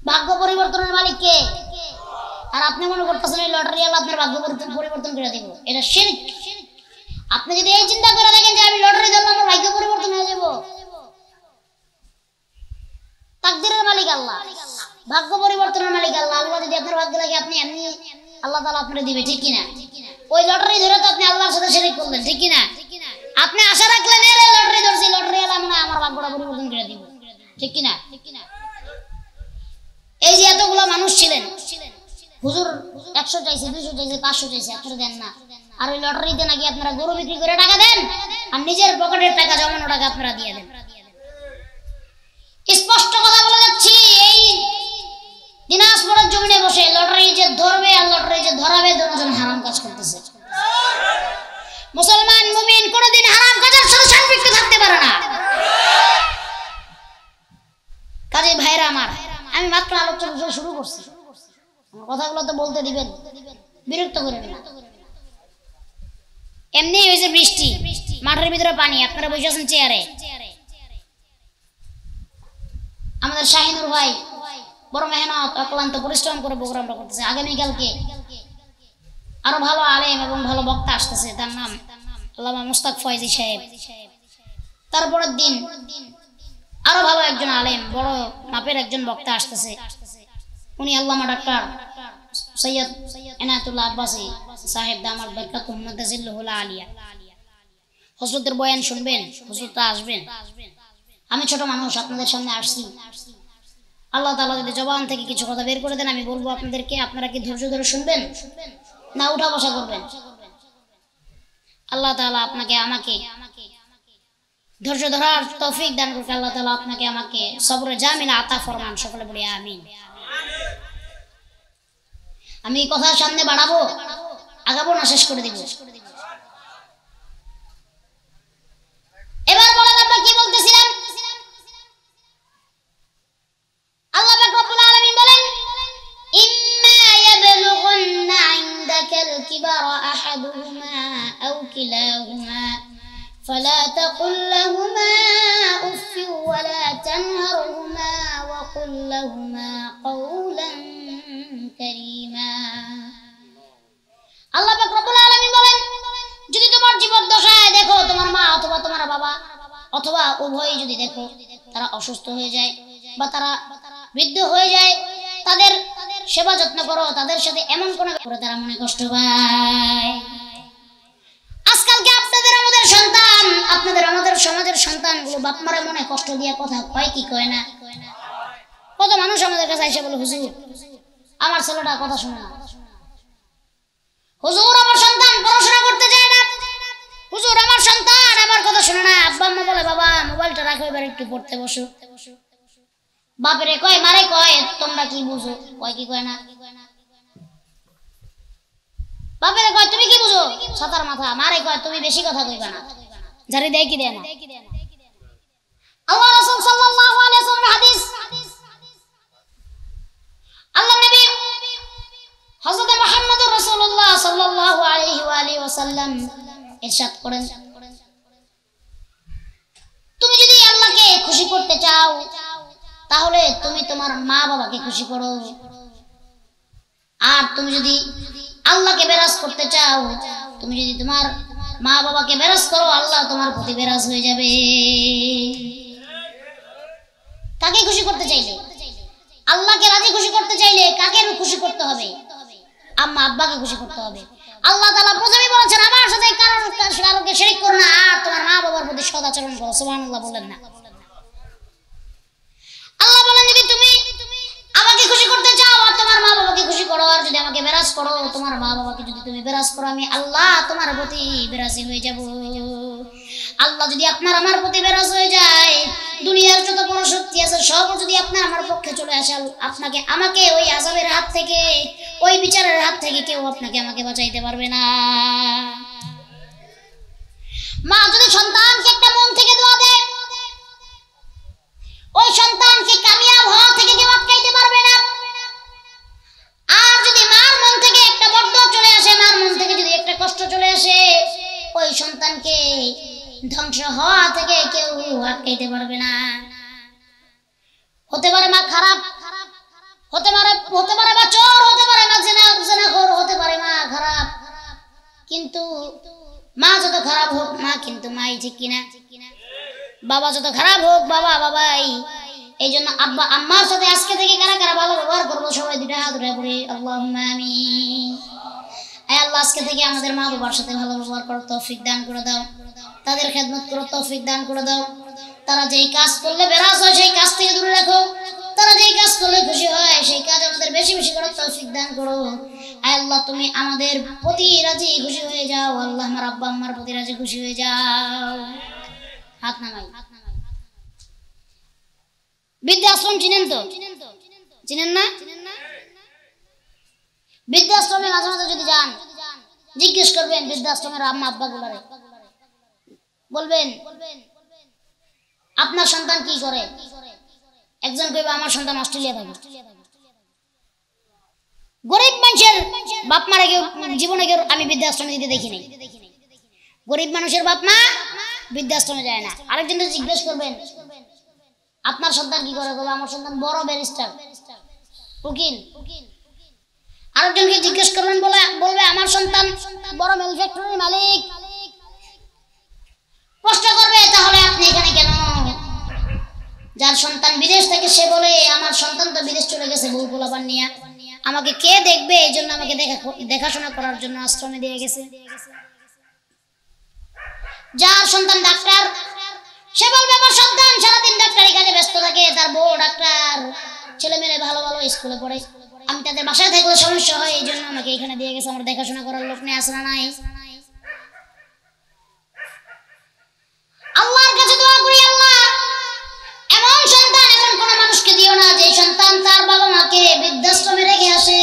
ভাগ্য পরিবর্তনের মালিক কে? আর আপনি মনে করতেছেন এই লটারি আলা আপনার ভাগ্য পরিবর্তন করে দিব, এটা শিরক। আপনি যদি এই চিন্তা করে দেখেন যে আমি লটারি ধরলাম আমার ভাগ্য পরিবর্তন হয়ে যাব, তাকদীরের মালিক আল্লাহ, ভাগ্য পরিবর্তনের মালিক আল্লাহ। আল্লাহ যদি আপনার ভাগ্য লাগে আপনি এমনি আল্লাহ তাআলা আপনাকে দিবে, ঠিক কিনা? ওই লটারি ধরে তো আপনি আল্লাহর সাথে শিরক করলেন, ঠিক কিনা? আপনি আশা রাখলেন এর লটারি ধরছি, লটারি আলা মানে আমার ভাগ্যটা পরিবর্তন করে দিব, ঠিক কিনা? এই যে এতগুলা মানুষ ছিলেন, হুজুর 100 চাইছে, 200 চাইছে, 500 চাইছে, আপনারা দেন না। আর ওই লটারিতে নাকি আপনারা গরু বিক্রি করে টাকা দেন, আর নিজের পকেটের টাকা জমানো টাকা আপনারা দিয়ে দেন। স্পষ্ট কথা বলে যাচ্ছি, এই দিনাজপুরের জমিনে বসে লটারি যে ধরবে আর লটারি যে ধরাবে দুজন হারাম কাজ করতেছে। মুসলমান মুমিন কোনোদিন হারাম কাজের সাথে সম্পৃক্ত থাকতে পারে না। কাজে ভাইরা আমার, আমি মাত্র আলোচনা শুরু করছি, আমার কথাগুলো তো বলতে দিবেন, বিরক্ত করেন না। এমনি হয়েছে বৃষ্টি, মাঠের ভিতরে পানি, আপনারা বসে আছেন চেয়ারে। আমাদের শাহিনুর ভাই বড় মেহনত অক্লান্ত পরিশ্রম করে প্রোগ্রামটা করতেছে। আগামীকালকে আরো ভালো আলেম এবং ভালো বক্তা আসতেছে, তার নাম আল্লামা মুস্তাক ফয়জি সাহেব। তারপরের দিন আরো ভালো একজন আলেম, বড় মাপের একজন বক্তা আসতেছে, উনি আল্লামা ডাক্তার সৈয়দ এনায়েতুল্লাহ আব্বাসী সাহেব দামাত বারাকাতুহু মুতাজিল্লুহুল আলিয়া। হযরতের বয়ান শুনবেন, হুজুরটা আসবেন। আমি ছোট মানুষ, আপনাদের সামনে আসছি। আল্লাহ তাআলা যদি জবান থেকে কিছু কথা বের করে দেন আমি বলবো আপনাদেরকে, আপনারা কি ধৈর্য ধরে শুনবেন না উঠা বসা করবেন? আল্লাহ তাআলা আপনাকে আমাকে ধৈর্য ধরার তৌফিক দান করুন। আল্লাহ তাআলা আপনাকে আমাকে সবরে জামিলা আতা ফরমান, সকলে বলি আমিন। আমি এই কথা সামনে বাড়াবো, আগাবো না শেষ করে দিব? এবার বলেন আমরা কি বলতেছিলাম? আল্লাহ পাক রব্বুল আলামিন বলেন, ইম্মা ইয়াবলুগুন্না ইনদাকাল কিবারা আহাদুহুমা আও কিলাহুমা ফালা তাকুল লাহুমা উফ ওয়ালা তানহারহুমা ওয়া কুল লাহুমা কওলান অথবা উভয়ই যদি দেখো তারা অসুস্থ হয়ে যায় বা তারা বৃদ্ধ হয়ে যায়, তাদের সেবা যত্ন করো, তাদের সাথে এমন কোনো করে তারা মনে কষ্ট পায়। আজকালকে আপনাদের আমাদের সন্তান, আপনাদের আমাদের সমাজের সন্তানগুলো বাপ মারে মনে কষ্ট দিয়ে কথা কয় কি কয় না? কত মানুষ আমাদের কাছে এসে বলে, হুজুর আমার ছেলেটা কথা শুনে না, হুজুর আমার সন্তান পড়াশোনা করতে যায় না, হুজুর আমার সন্তান আমার কথা শুনে না। আব্বা আম্মা বলে, বাবা মোবাইলটা রাখো, এবার একটু পড়তে বসো। বাপরে কয়, মারে কয়, তোমরা কি বুঝো? কয় কি কয় না? বাপরে কয়, তুমি কি বুঝো? ছাতার মাথা। মারে কয়, তুমি বেশি কথা কইবা না। জারি দেয় কি দেয় না? আল্লাহ রাসূল সাল্লাল্লাহু আলাইহি ওয়াসাল্লাম হাদিস, আল্লাহ নবী হযরত মুহাম্মদুর রাসূলুল্লাহ সাল্লাল্লাহু আলাইহি ওয়া আলিহি ওয়াসাল্লাম ইরশাদ করেন, তুমি যদি আল্লাহকে খুশি করতে চাও তাহলে তুমি তোমার মা বাবাকে খুশি করো, আর তুমি যদি আল্লাহকে বেরাজ করতে চাও, তুমি যদি তোমার মা বাবাকে বেরাজ করো, আল্লাহ তোমার প্রতি বেরাজ হয়ে যাবে। কাকে খুশি করতে চাইলে, আল্লাহকে রাজি খুশি করতে চাইলে কাকে খুশি করতে হবে? আম্মা আব্বাকে খুশি করতে হবে। আল্লাহ তাআলা প্রথমে বলেছেন, আমার সাথে কারোকে শিরক করো না, আর তোমার মা বাবার প্রতি সদাচরণ করো। সুবহানাল্লাহ বলেন না? আল্লাহ বলেন, যদি তুমি আমাকে খুশি করতে চাও আর তোমার মা বাবাকে খুশি করো, আর যদি আমাকে বেরাজ করো, তোমার মা বাবাকে যদি তুমি বেরাজ করো, আমি আল্লাহ তোমার প্রতি বেরাজি হয়ে যাব। আল্লাহ যদি আপনার আমার প্রতি বেরাজ হয়ে যায়, দুনিয়ার যত বড় শক্তি আছে সব যদি আপনার আমার পক্ষে চলে আসে, আপনাকে আমাকে ওই আযাবের হাত থেকে, ওই বিচারের হাত থেকে কেউ আপনাকে আমাকে বাঁচাইতে পারবে না। মা যদি সন্তানকে একটা মন থেকে দোয়া দেয়, ওই সন্তানকে কামিয়াব হওয়া থেকে কেউ আটকাইতে পারবে না। আর যদি মার মন থেকে একটা বরদোয়া চলে আসে, মার মন থেকে যদি একটা কষ্ট চলে আসে, ওই সন্তানকে ধ্বংস হওয়া থেকে কেউ আটকাইতে পারবে না। হতে পারে মা খারাপ, হতে পারে মা চোর, হতে পারে মা জিনাখোর, হতে পারে মা খারাপ, কিন্তু মা যত খারাপ হোক মা কিন্তু মাই, ঠিক কিনা? বাবা যত খারাপ হোক বাবা বাবাই। এই জন্য আব্বা আম্মার সাথে আজকে থেকে কারা কারা ভালো ব্যবহার করবো, সবাই দুটা হাত উঠে পড়ে আল্লাহুম্মা আমিন। আল্লাহ আজকে থেকে আমাদের মা বাবার সাথে ভালো ব্যবহার করার তৌফিক দান করে দাও, তাদের খেদমত করার তৌফিক দান করে দাও। তারা যেই কাজ করলে বেরাজ হয় সেই কাজ থেকে দূরে রাখো, তারা যেই কাজ করলে খুশি হয় সেই কাজ আমাদের বেশি বেশি করার তৌফিক দান করো। আল্লাহ তুমি আমাদের প্রতি রাজি খুশি হয়ে যাও, আল্লাহ আমার আব্বা আম্মার প্রতি রাজি খুশি হয়ে যাও। হাত নামাই। বৃদ্ধাশ্রম চিনেন তো? চিনেন না? বৃদ্ধাশ্রমে মাঝে মাঝে যদি যান, জিজ্ঞেস করবেন বৃদ্ধাশ্রমের আম্মা আব্বা গুলারে, বলবেন আপনার সন্তান কি করে? একজন কইবে আমার সন্তান অস্ট্রেলিয়া থাকে। গরিব মানুষের বাপ মারা কেউ জীবনে কেউ আমি বৃদ্ধাশ্রমে দিতে দেখি নাই। গরিব মানুষের বাপ মা বৃদ্ধাশ্রমে যায় না। আরেকজন জিজ্ঞেস করবেন আপনার সন্তান কি করে? বলবে আমার সন্তান বড় ব্যারিস্টার, উকিল। আরেকজনকে জিজ্ঞেস করবেন, বলবে আমার সন্তান বড় ম্যানুফ্যাক্চারির মালিক। প্রশ্ন করবে তাহলে আপনি এখানে কেন? যার সন্তান বিদেশ থেকে সে বলে আমার সন্তান তো বিদেশ চলে গেছে বউ পোলাপান নিয়ে, আমাকে কে দেখবে, এই জন্য আমাকে দেখাশোনা করার জন্য আশ্রমে দিয়ে গেছে। যার সন্তান ডাক্তার সে বলবে আমার সন্তান সারাদিন ডাক্তারি কাজে ব্যস্ত থাকে, তার বউ ডাক্তার, ছেলে মেয়ে ভালো ভালো স্কুলে পড়ে, আমি তাদের বাসায় থাকলে সমস্যা হয়, এই জন্য আমাকে এখানে দিয়ে গেছে, আমার দেখাশোনা করার লোক নেই। আসে না নাই? আল্লাহর কাছে দোয়া করি, আল্লাহ এমন সন্তান এমন কোন মানুষকে দিও না যে সন্তান তার বাবা মাকে বৃদ্ধাশ্রমে রেখে আসে।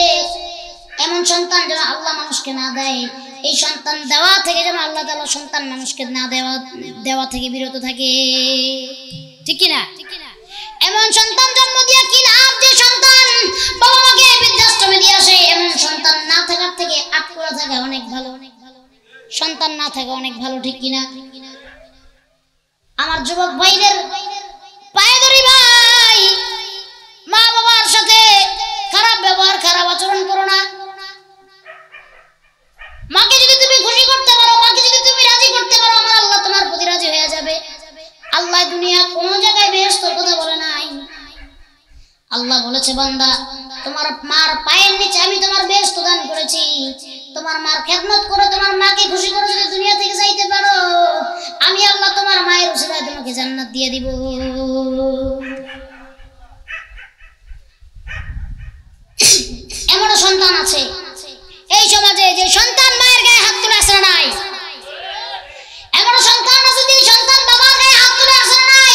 এমন সন্তান যেন আল্লাহ মানুষকে না দেয়। এই সন্তান দেওয়া থেকে যেন আল্লাহ তাআলা সন্তান মানুষকে না দেওয়া থেকে বিরত থাকে, ঠিক কি না? এমন সন্তান জন্ম দিয়ে কি লাভ যে সন্তান বাবা মাকে বৃদ্ধাশ্রমে দিয়ে আসে? এমন সন্তান না থাকার থেকে আটকে থাকা অনেক ভালো। সন্তান না থাকা অনেক ভালো, ঠিক কিনা? আমার যুবক ভাইদের পায়ে ধরি, ভাই মা বাবার সাথে খারাপ ব্যবহার খারাপ আচরণ করো না। মাকে যদি তুমি খুশি করতে পারো, মাকে যদি তুমি রাজি করতে পারো, আমার আল্লাহ তোমার প্রতি রাজি হয়ে যাবে। আল্লাহ পায়ের নিচে আমি তোমার বেহেশত দান করেছি, তোমার মার খেদমত করে তোমার মাকে খুশি করে যদি দুনিয়া থেকে যাইতে পারো, আমি আল্লাহ তোমার মায়ের উসিলায় তোমাকে জান্নাত দিয়ে দিব। এমন সন্তান আছে এই সমাজে যে সন্তান মায়ের গায়ে হাত তুলে আসে নাই, এমন সন্তান আছে যে সন্তান বাবার গায়ে হাত তুলে আসে নাই।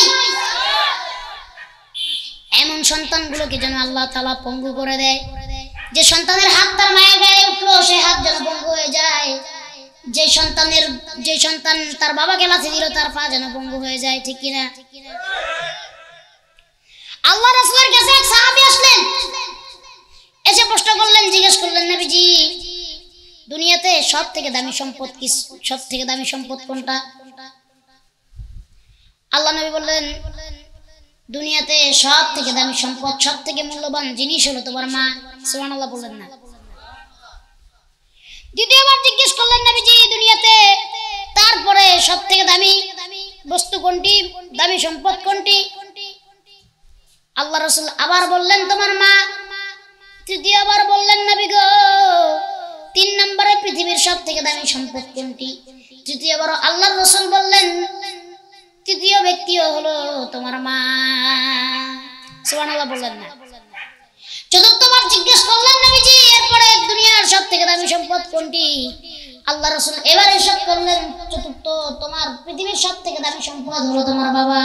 এমন সন্তানগুলোকে যেন আল্লাহ তাআলা পঙ্গু করে দেয়। যে সন্তানের হাত তার মায়ের গায়ে উঠলো সে হাত যেন পঙ্গু হয়ে যায়। যে সন্তান তার বাবাকে লাথি দিল তার পা যেন পঙ্গু হয়ে যায়। ঠিক কিনা? আল্লাহ রাসূলের কাছে এক সাহাবী আসলেন, এসে প্রশ্ন করলেন, জিজ্ঞেস করলেন, নবীজি দুনিয়াতে সব থেকে দামি সম্পদ কি, সব থেকে দামি সম্পদ কোনটা? আল্লাহ নবী বললেন, দুনিয়াতে সব থেকে দামি সম্পদ, সব থেকে মূল্যবান জিনিস হলো তোমার মা। সুবহানাল্লাহ বললেন না? দ্বিতীয়বার জিজ্ঞেস করলেন, নবীজি দুনিয়াতে তারপরে সব থেকে দামি বস্তু কোনটি, দামি সম্পদ কোনটি? আল্লাহ রাসূল আবার বললেন, তোমার মা। তৃতীয়বার বললেন, নবী গো 3 নম্বরে পৃথিবীর সব থেকে দামি সম্পদ কোনটি? তৃতীয়বার আল্লাহর রাসূল বললেন, তৃতীয় ব্যক্তিও হলো তোমার মা। সুবহানাল্লাহ বললেন না? চতুর্থবার জিজ্ঞেস করলেন, নবীজি এরপরে দুনিয়ার সব থেকে দামি সম্পদ কোনটি? আল্লাহ রাসূল এবার ইরশাদ করলেন, চতুর্থ তোমার পৃথিবীর সব থেকে দামি সম্পদ হলো তোমার বাবা।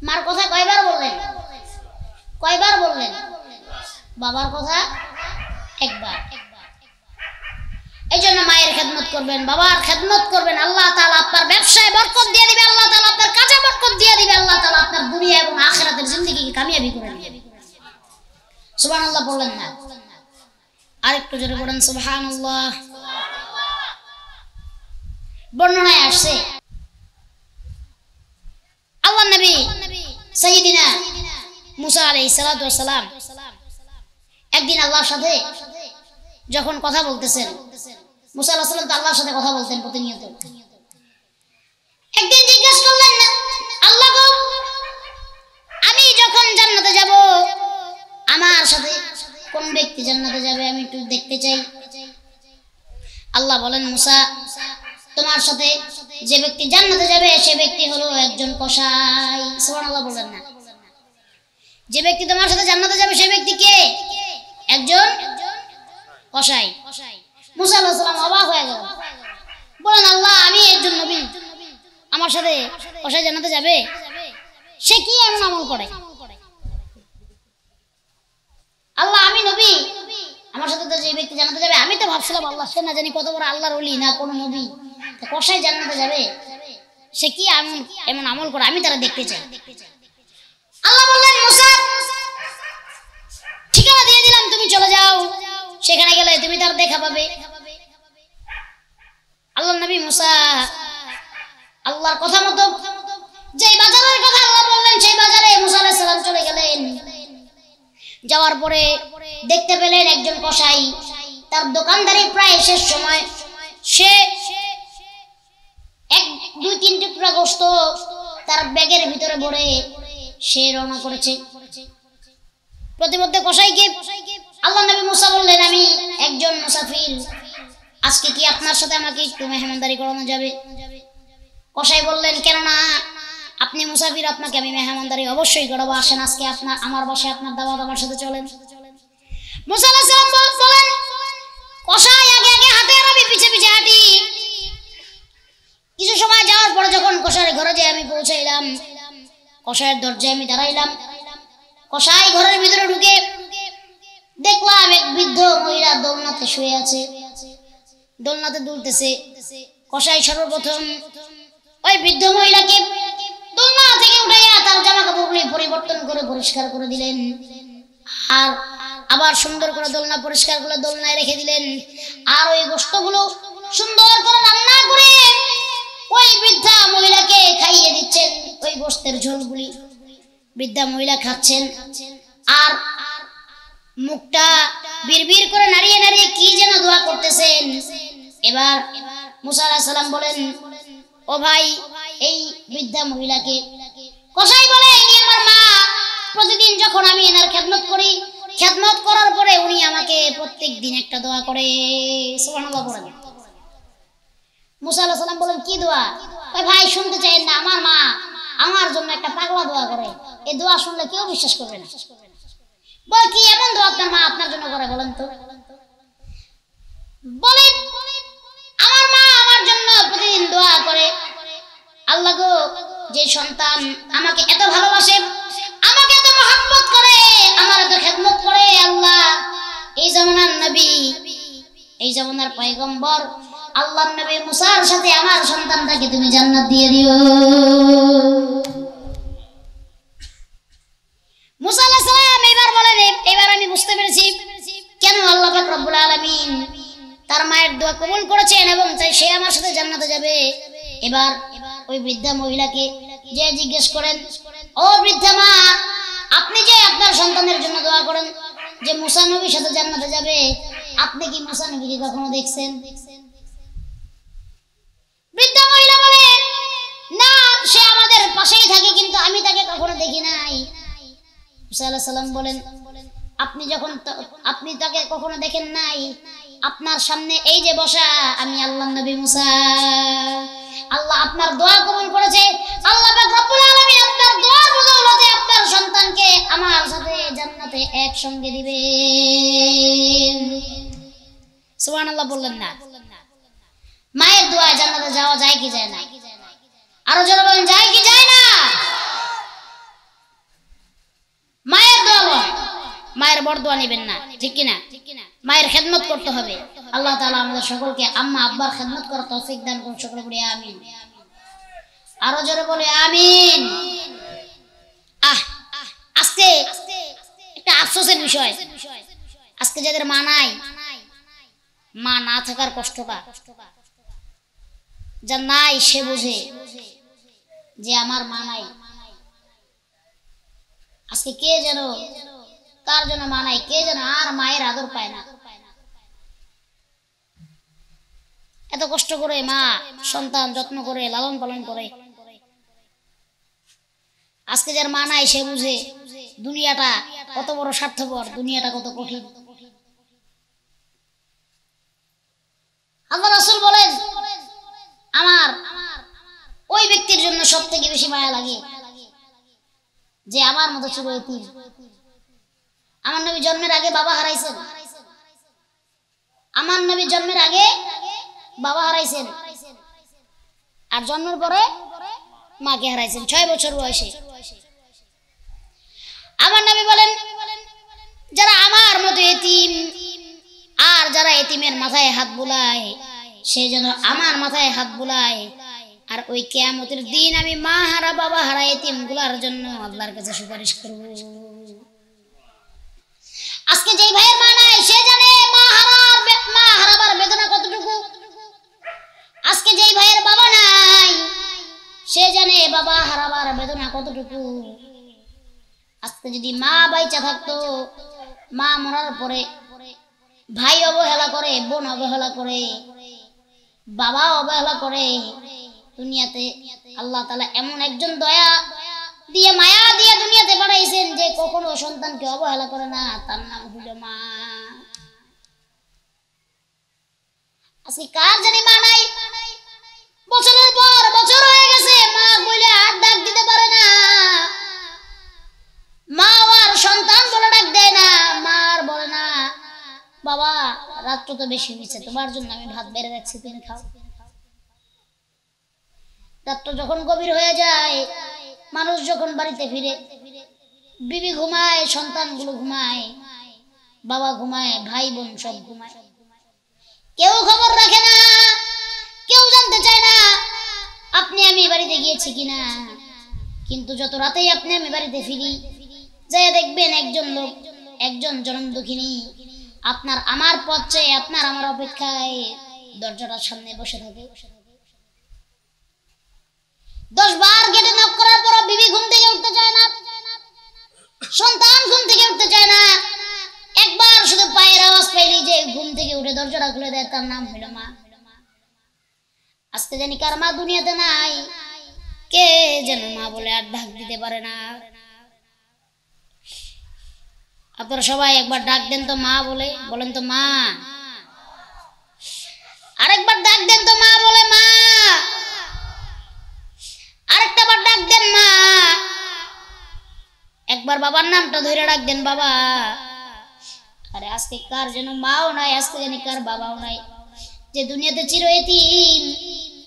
মার কথা কয়বার বললেন? কয়বার বললেন? বাবার কথা একবার। এই জন্য মায়ের খেদমত করবেন, বাবার খেদমত করবেন, আল্লাহ তাআলা আপনার ব্যবসায় বরকত দিয়ে দিবে, আল্লাহ তাআলা আপনার কাজে বরকত দিয়ে দিবে, আল্লাহ তাআলা আপনার দুনিয়া এবং আখিরাতের জিন্দেগিকে কামিয়াবি করে দিবে। সুবহানাল্লাহ বললেন না? আরেকটু জোরে বলেন সুবহানাল্লাহ। বর্ণনায় আসছে আল্লাহ নবী সাইয়্যিদিনা মুসা আলাইহিস সালাতু ওয়াস সালাম একদিন আল্লাহর সাথে যখন কথা বলতেছেন, মুসা আলাইহিস সালাম তো আল্লাহর সাথে কথা বলতেন প্রতিনিয়ত। একদিন জিজ্ঞেস করলেন, আল্লাহ গো আমি যখন জান্নাতে যাব আমার সাথে কোন ব্যক্তি জান্নাতে যাবে আমি একটু দেখতে চাই। আল্লাহ বলেন, মুসা তোমার সাথে যে ব্যক্তি জান্নাতে যাবে সে ব্যক্তি হলো একজন কসাই। সুবহানাল্লাহ বলেন না? যে ব্যক্তি তোমার সাথে জান্নাতে যাবে সে ব্যক্তি কে? একজন কসাই। মুসা আলাইহিস সালাম অবাক হয়ে গেল, বলেন আল্লাহ আমি একজন নবী, আমার সাথে কসাই জান্নাতে যাবে? সে কি এমন আমল করে? আল্লাহ আমি নবী, আমার সাথে তো যে ব্যক্তি জান্নাতে যাবে, আমি তো ভাবছিলাম আল্লাহ সে না জানি কত বড় আল্লাহর ওলি না কোন নবী, কসাই জান্নাতে যাবে, সে কি এমন আমল করে আমি তারা দেখতে চাই। আল্লাহ বললেন, মুসা ঠিকানা দিয়ে দিলাম, তুমি চলে যাও, সেখানে গেলে তুমি তার দেখা পাবে। আল্লাহ নবী মুসা আল্লাহর কথা মতো যে বাজারের কথা আল্লাহ বললেন সেই বাজারে মুসা আলাইহিস সালাম চলে গেলেন। যাওয়ার পরে দেখতে পেলেন একজন কসাই, তার দোকানদারি প্রায় শেষ সময়, সে 1-2-3 টুকরা গোশত তার ব্যাগের ভিতরে ভরে সে রওনা করেছে। প্রতিমধ্যে কসাইকে আল্লাহ নবী মুসা বললেন, আমি একজন মুসাফির, আজকে কি আপনার সাথে আমাকে একটু মেহমানদারি করানো যাবে? কসাই বললেন, কেন না, আপনি মুসাফির, আপনাকে আমি মেহমানদারি অবশ্যই করাবো, আসেন আজকে আপনার আমার বাসায় আপনার দাওয়াত, আমার সাথে চলেন। মুসা আলাইহিস সালাম বলেন, কসাই আগে আগে হাঁটে আর আমি পিছে পিছে হাঁটি। কিছু সময় যাওয়ার পরে যখন কসাইয়ের ঘরে যেয়ে আমি পৌঁছাইলাম, কসাইয়ের দরজায় আমি দাঁড়াইলাম। কসাই ঘরের ভিতরে ঢুকে দেখলাম এক বৃদ্ধ মহিলা দোলনাতে শুয়ে আছে, দোলনাতে দুলতেছে। কসাই সর্বপ্রথম ওই বৃদ্ধ মহিলাকে দোলনা থেকে উঠাইয়া তার জামা কাপড়গুলি পরিবর্তন করে পরিষ্কার করে দিলেন, আর আবার সুন্দর করে দোলনা পরিষ্কার করে দোলনায় রেখে দিলেন। আর ওই গোশতগুলো সুন্দর করে রান্না করে ওই বৃদ্ধা মহিলাকে খাইয়ে দিচ্ছেন। ওই গোশতের ঝোলগুলি বৃদ্ধা মহিলা খাচ্ছেন, আর মুখটা বিড়বিড় করে নাড়িয়ে নাড়িয়ে কি যেন দোয়া করতেছেন। এবার মুসা আলাইহিস সালাম বলেন, ও ভাই, এই বৃদ্ধা মহিলাকে? কসাই বলে, ইনি আমার মা, প্রতিদিন যখন আমি এনার খেদমত করি প্রত্যেক দিন একটা দোয়া করে। সুবহানাল্লাহ বলেন। মুসা আলাইহিস সালাম বলেন কি দোয়া? কয় ভাই শুনতে চাইেন না, আমার মা আমার জন্য একটা পাগলা দোয়া করে, এই দোয়া শুনলে কেউ বিশ্বাস করবে না। বল কি এমন দোয়া আপনার মা আপনার জন্য করে বলেন তো? বলে আমার মা আমার জন্য প্রতিদিন দোয়া করে, আল্লাহ গো যে সন্তান আমাকে এত ভালোবাসে, আমাকে এত মহব্বত করে, আমার এত খেদমত করে, আল্লাহ এই জামানার নবী, এই জামানার পয়গম্বর আল্লাহর নবী মুসার সাথে আমার সন্তানটাকে তুমি জান্নাত দিয়ে দিও। মুসা আলাইহিস সালাম এবার বলেন, এবার আমি বুঝতে পেরেছি কেন আল্লাহ পাক রব্বুল আলামিন তার মায়ের দোয়া কবুল করেছেন এবং তাই সে আমার সাথে জান্নাতে যাবে। এবার ওই বৃদ্ধা মহিলাকে যে জিজ্ঞেস করেন, ও বৃদ্ধা মা, আপনি যে আপনার সন্তানের জন্য দোয়া করেন যে মুসা নবীর সাথে জান্নাতে যাবে, আপনি কি মুসা নবীকে কখনো দেখছেন? বৃদ্ধা মহিলা বলে, না, সে আমাদের পাশেই থাকে কিন্তু আমি তাকে কখনো দেখি নাই। মুসা আলাইহিস সালাম বলেন, আপনি তাকে কখনো দেখেন নাই, আপনার সামনে এই যে বসা আমি আল্লাহর নবী মুসা, আল্লাহ আপনার দোয়া কবুল করেছে। আল্লাহ পাক রব্বুল আলামিন আপনার দোয়ার বদৌলতে আপনার সন্তানকে আমার সাথে জান্নাতে একসঙ্গে দিবেন। সুবহানাল্লাহ বললেন না? মায়ের দোয়ায় জান্নাতে যাওয়া যায় কি যায় না? আরো জোরে বলেন, যায় কি যায় না? মায়ের দোয়া, মায়ের বরদোয়া নেবেন না, ঠিক কি না? মায়ের খেদমত করতে হবে। আল্লাহ তাআলা আমাদের সকলকে আম্মা আব্বার খেদমত করার তৌফিক দান করুন। সকলে বলি আমিন। আরো জোরে বলে আমিন। আজকে একটা আফসোসের বিষয়, আজকে যাদের মা নাই, মা না থাকার কষ্টটা যা নাই সে বুঝে যে আমার মা নাই। আজকে কে যেন কার জন্য মা নাই, কে যেন আর মায়ের আদর পায় না। এত কষ্ট করে মা সন্তান যত্ন করে লালন পালন করে, আজকে যার মা নাই সে বুঝে দুনিয়াটা কত বড় স্বার্থপর, দুনিয়াটা কত কঠিন। আল্লাহ রাসূল বলেন, আমার ওই ব্যক্তির জন্য সবথেকে বেশি মায়া লাগে যে আমার মতো ছিল এতিম। আমার নবী জন্মের আগে বাবা হারাইছেন, আমার নবী জন্মের আগে বাবা হারাইছেন, আর জন্মের পরে মাকে হারাইছেন 6 বছর বয়সে। আমার নবী বলেন, যারা আমার মতো এতিম আর যারা এতিমের মাথায় হাত বুলায় সে যেন আমার মাথায় হাত বুলায়, আর ওই কিয়ামতের দিন আমি মা হারা বাবা হারা এতিমগুলোর জন্য আল্লাহর কাছে সুপারিশ করব। আজকে যেই ভাইয়ের মা নাই সে জানে মা হারাবার বেদনা কতটুকু। আজকে যেই ভাইয়ের বাবা নাই সে জানে বাবা হারাবার বেদনা কতটুকু। আজকে যদি মা বাইচা থাকতো, মা মরার পরে ভাই অবহেলা করে, বোন অবহেলা করে, বাবা অবহেলা করে, দুনিয়াতে আল্লাহ তাআলা এমন একজন দয়া দিয়ে মায়া দিয়ে দুনিয়াতে পাঠাইছেন যে কখনো সন্তানকে অবহেলা করে না, তার নাম হলো মা। আজকে কার জানি মা নাই, বছরের পর বছর হয়ে গেছে, মা বলে আর ডাক দিতে পারে না, মা আর সন্তান বলে ডাক দেয় না, মা আর বলে না বাবা রাত্র তো বেশি হয়েছে, তোমার জন্য আমি ভাত বেড়ে রাখছি, তুমি খাও। রাত্র যখন গভীর হয়ে যায়, মানুষ যখন বাড়িতে ফিরে, বিবি ঘুমায়, সন্তানগুলো ঘুমায়, বাবা ঘুমায়, ভাই বোন সব ঘুমায়, কেউ খবর রাখে না, কেউ জানতে চায় না আপনি আমি বাড়িতে গিয়েছি কিনা। কিন্তু যত রাতেই আপনি আমি বাড়িতে ফিরি, যাই দেখবেন একজন লোক, একজন জনম দুঃখিনী আপনার আমার পথ চেয়ে আপনার আমার অপেক্ষায় দরজাটার সামনে বসে থাকে। 10 বার গেটে নক করার পর বিবি ঘুম থেকে উঠতে চায় না, সন্তান ঘুম থেকে উঠতে চায় না, একবার শুধু পায়ের আওয়াজ পাইলেই যে ঘুম থেকে উঠে দরজাটা খুলে দেয়, তার নাম হলো মা। আজকে জানি কার মা দুনিয়াতে নাই, কে যেন মা বলে আর ডাক দিতে পারে না। আপনারা সবাই একবার ডাক দেন তো মা বলে, বলেন তো মা। আরেকবার ডাক দেন তো মা বলে, মা। আরেকটা বার ডাক দেন মা। একবার বাবার নামটা ধরে ডাক দেন বাবা। আরে আজকে কার যেন মাও নাই, আজকে জানি কার বাবাও নাই। যে দুনিয়াতে চির এতিম,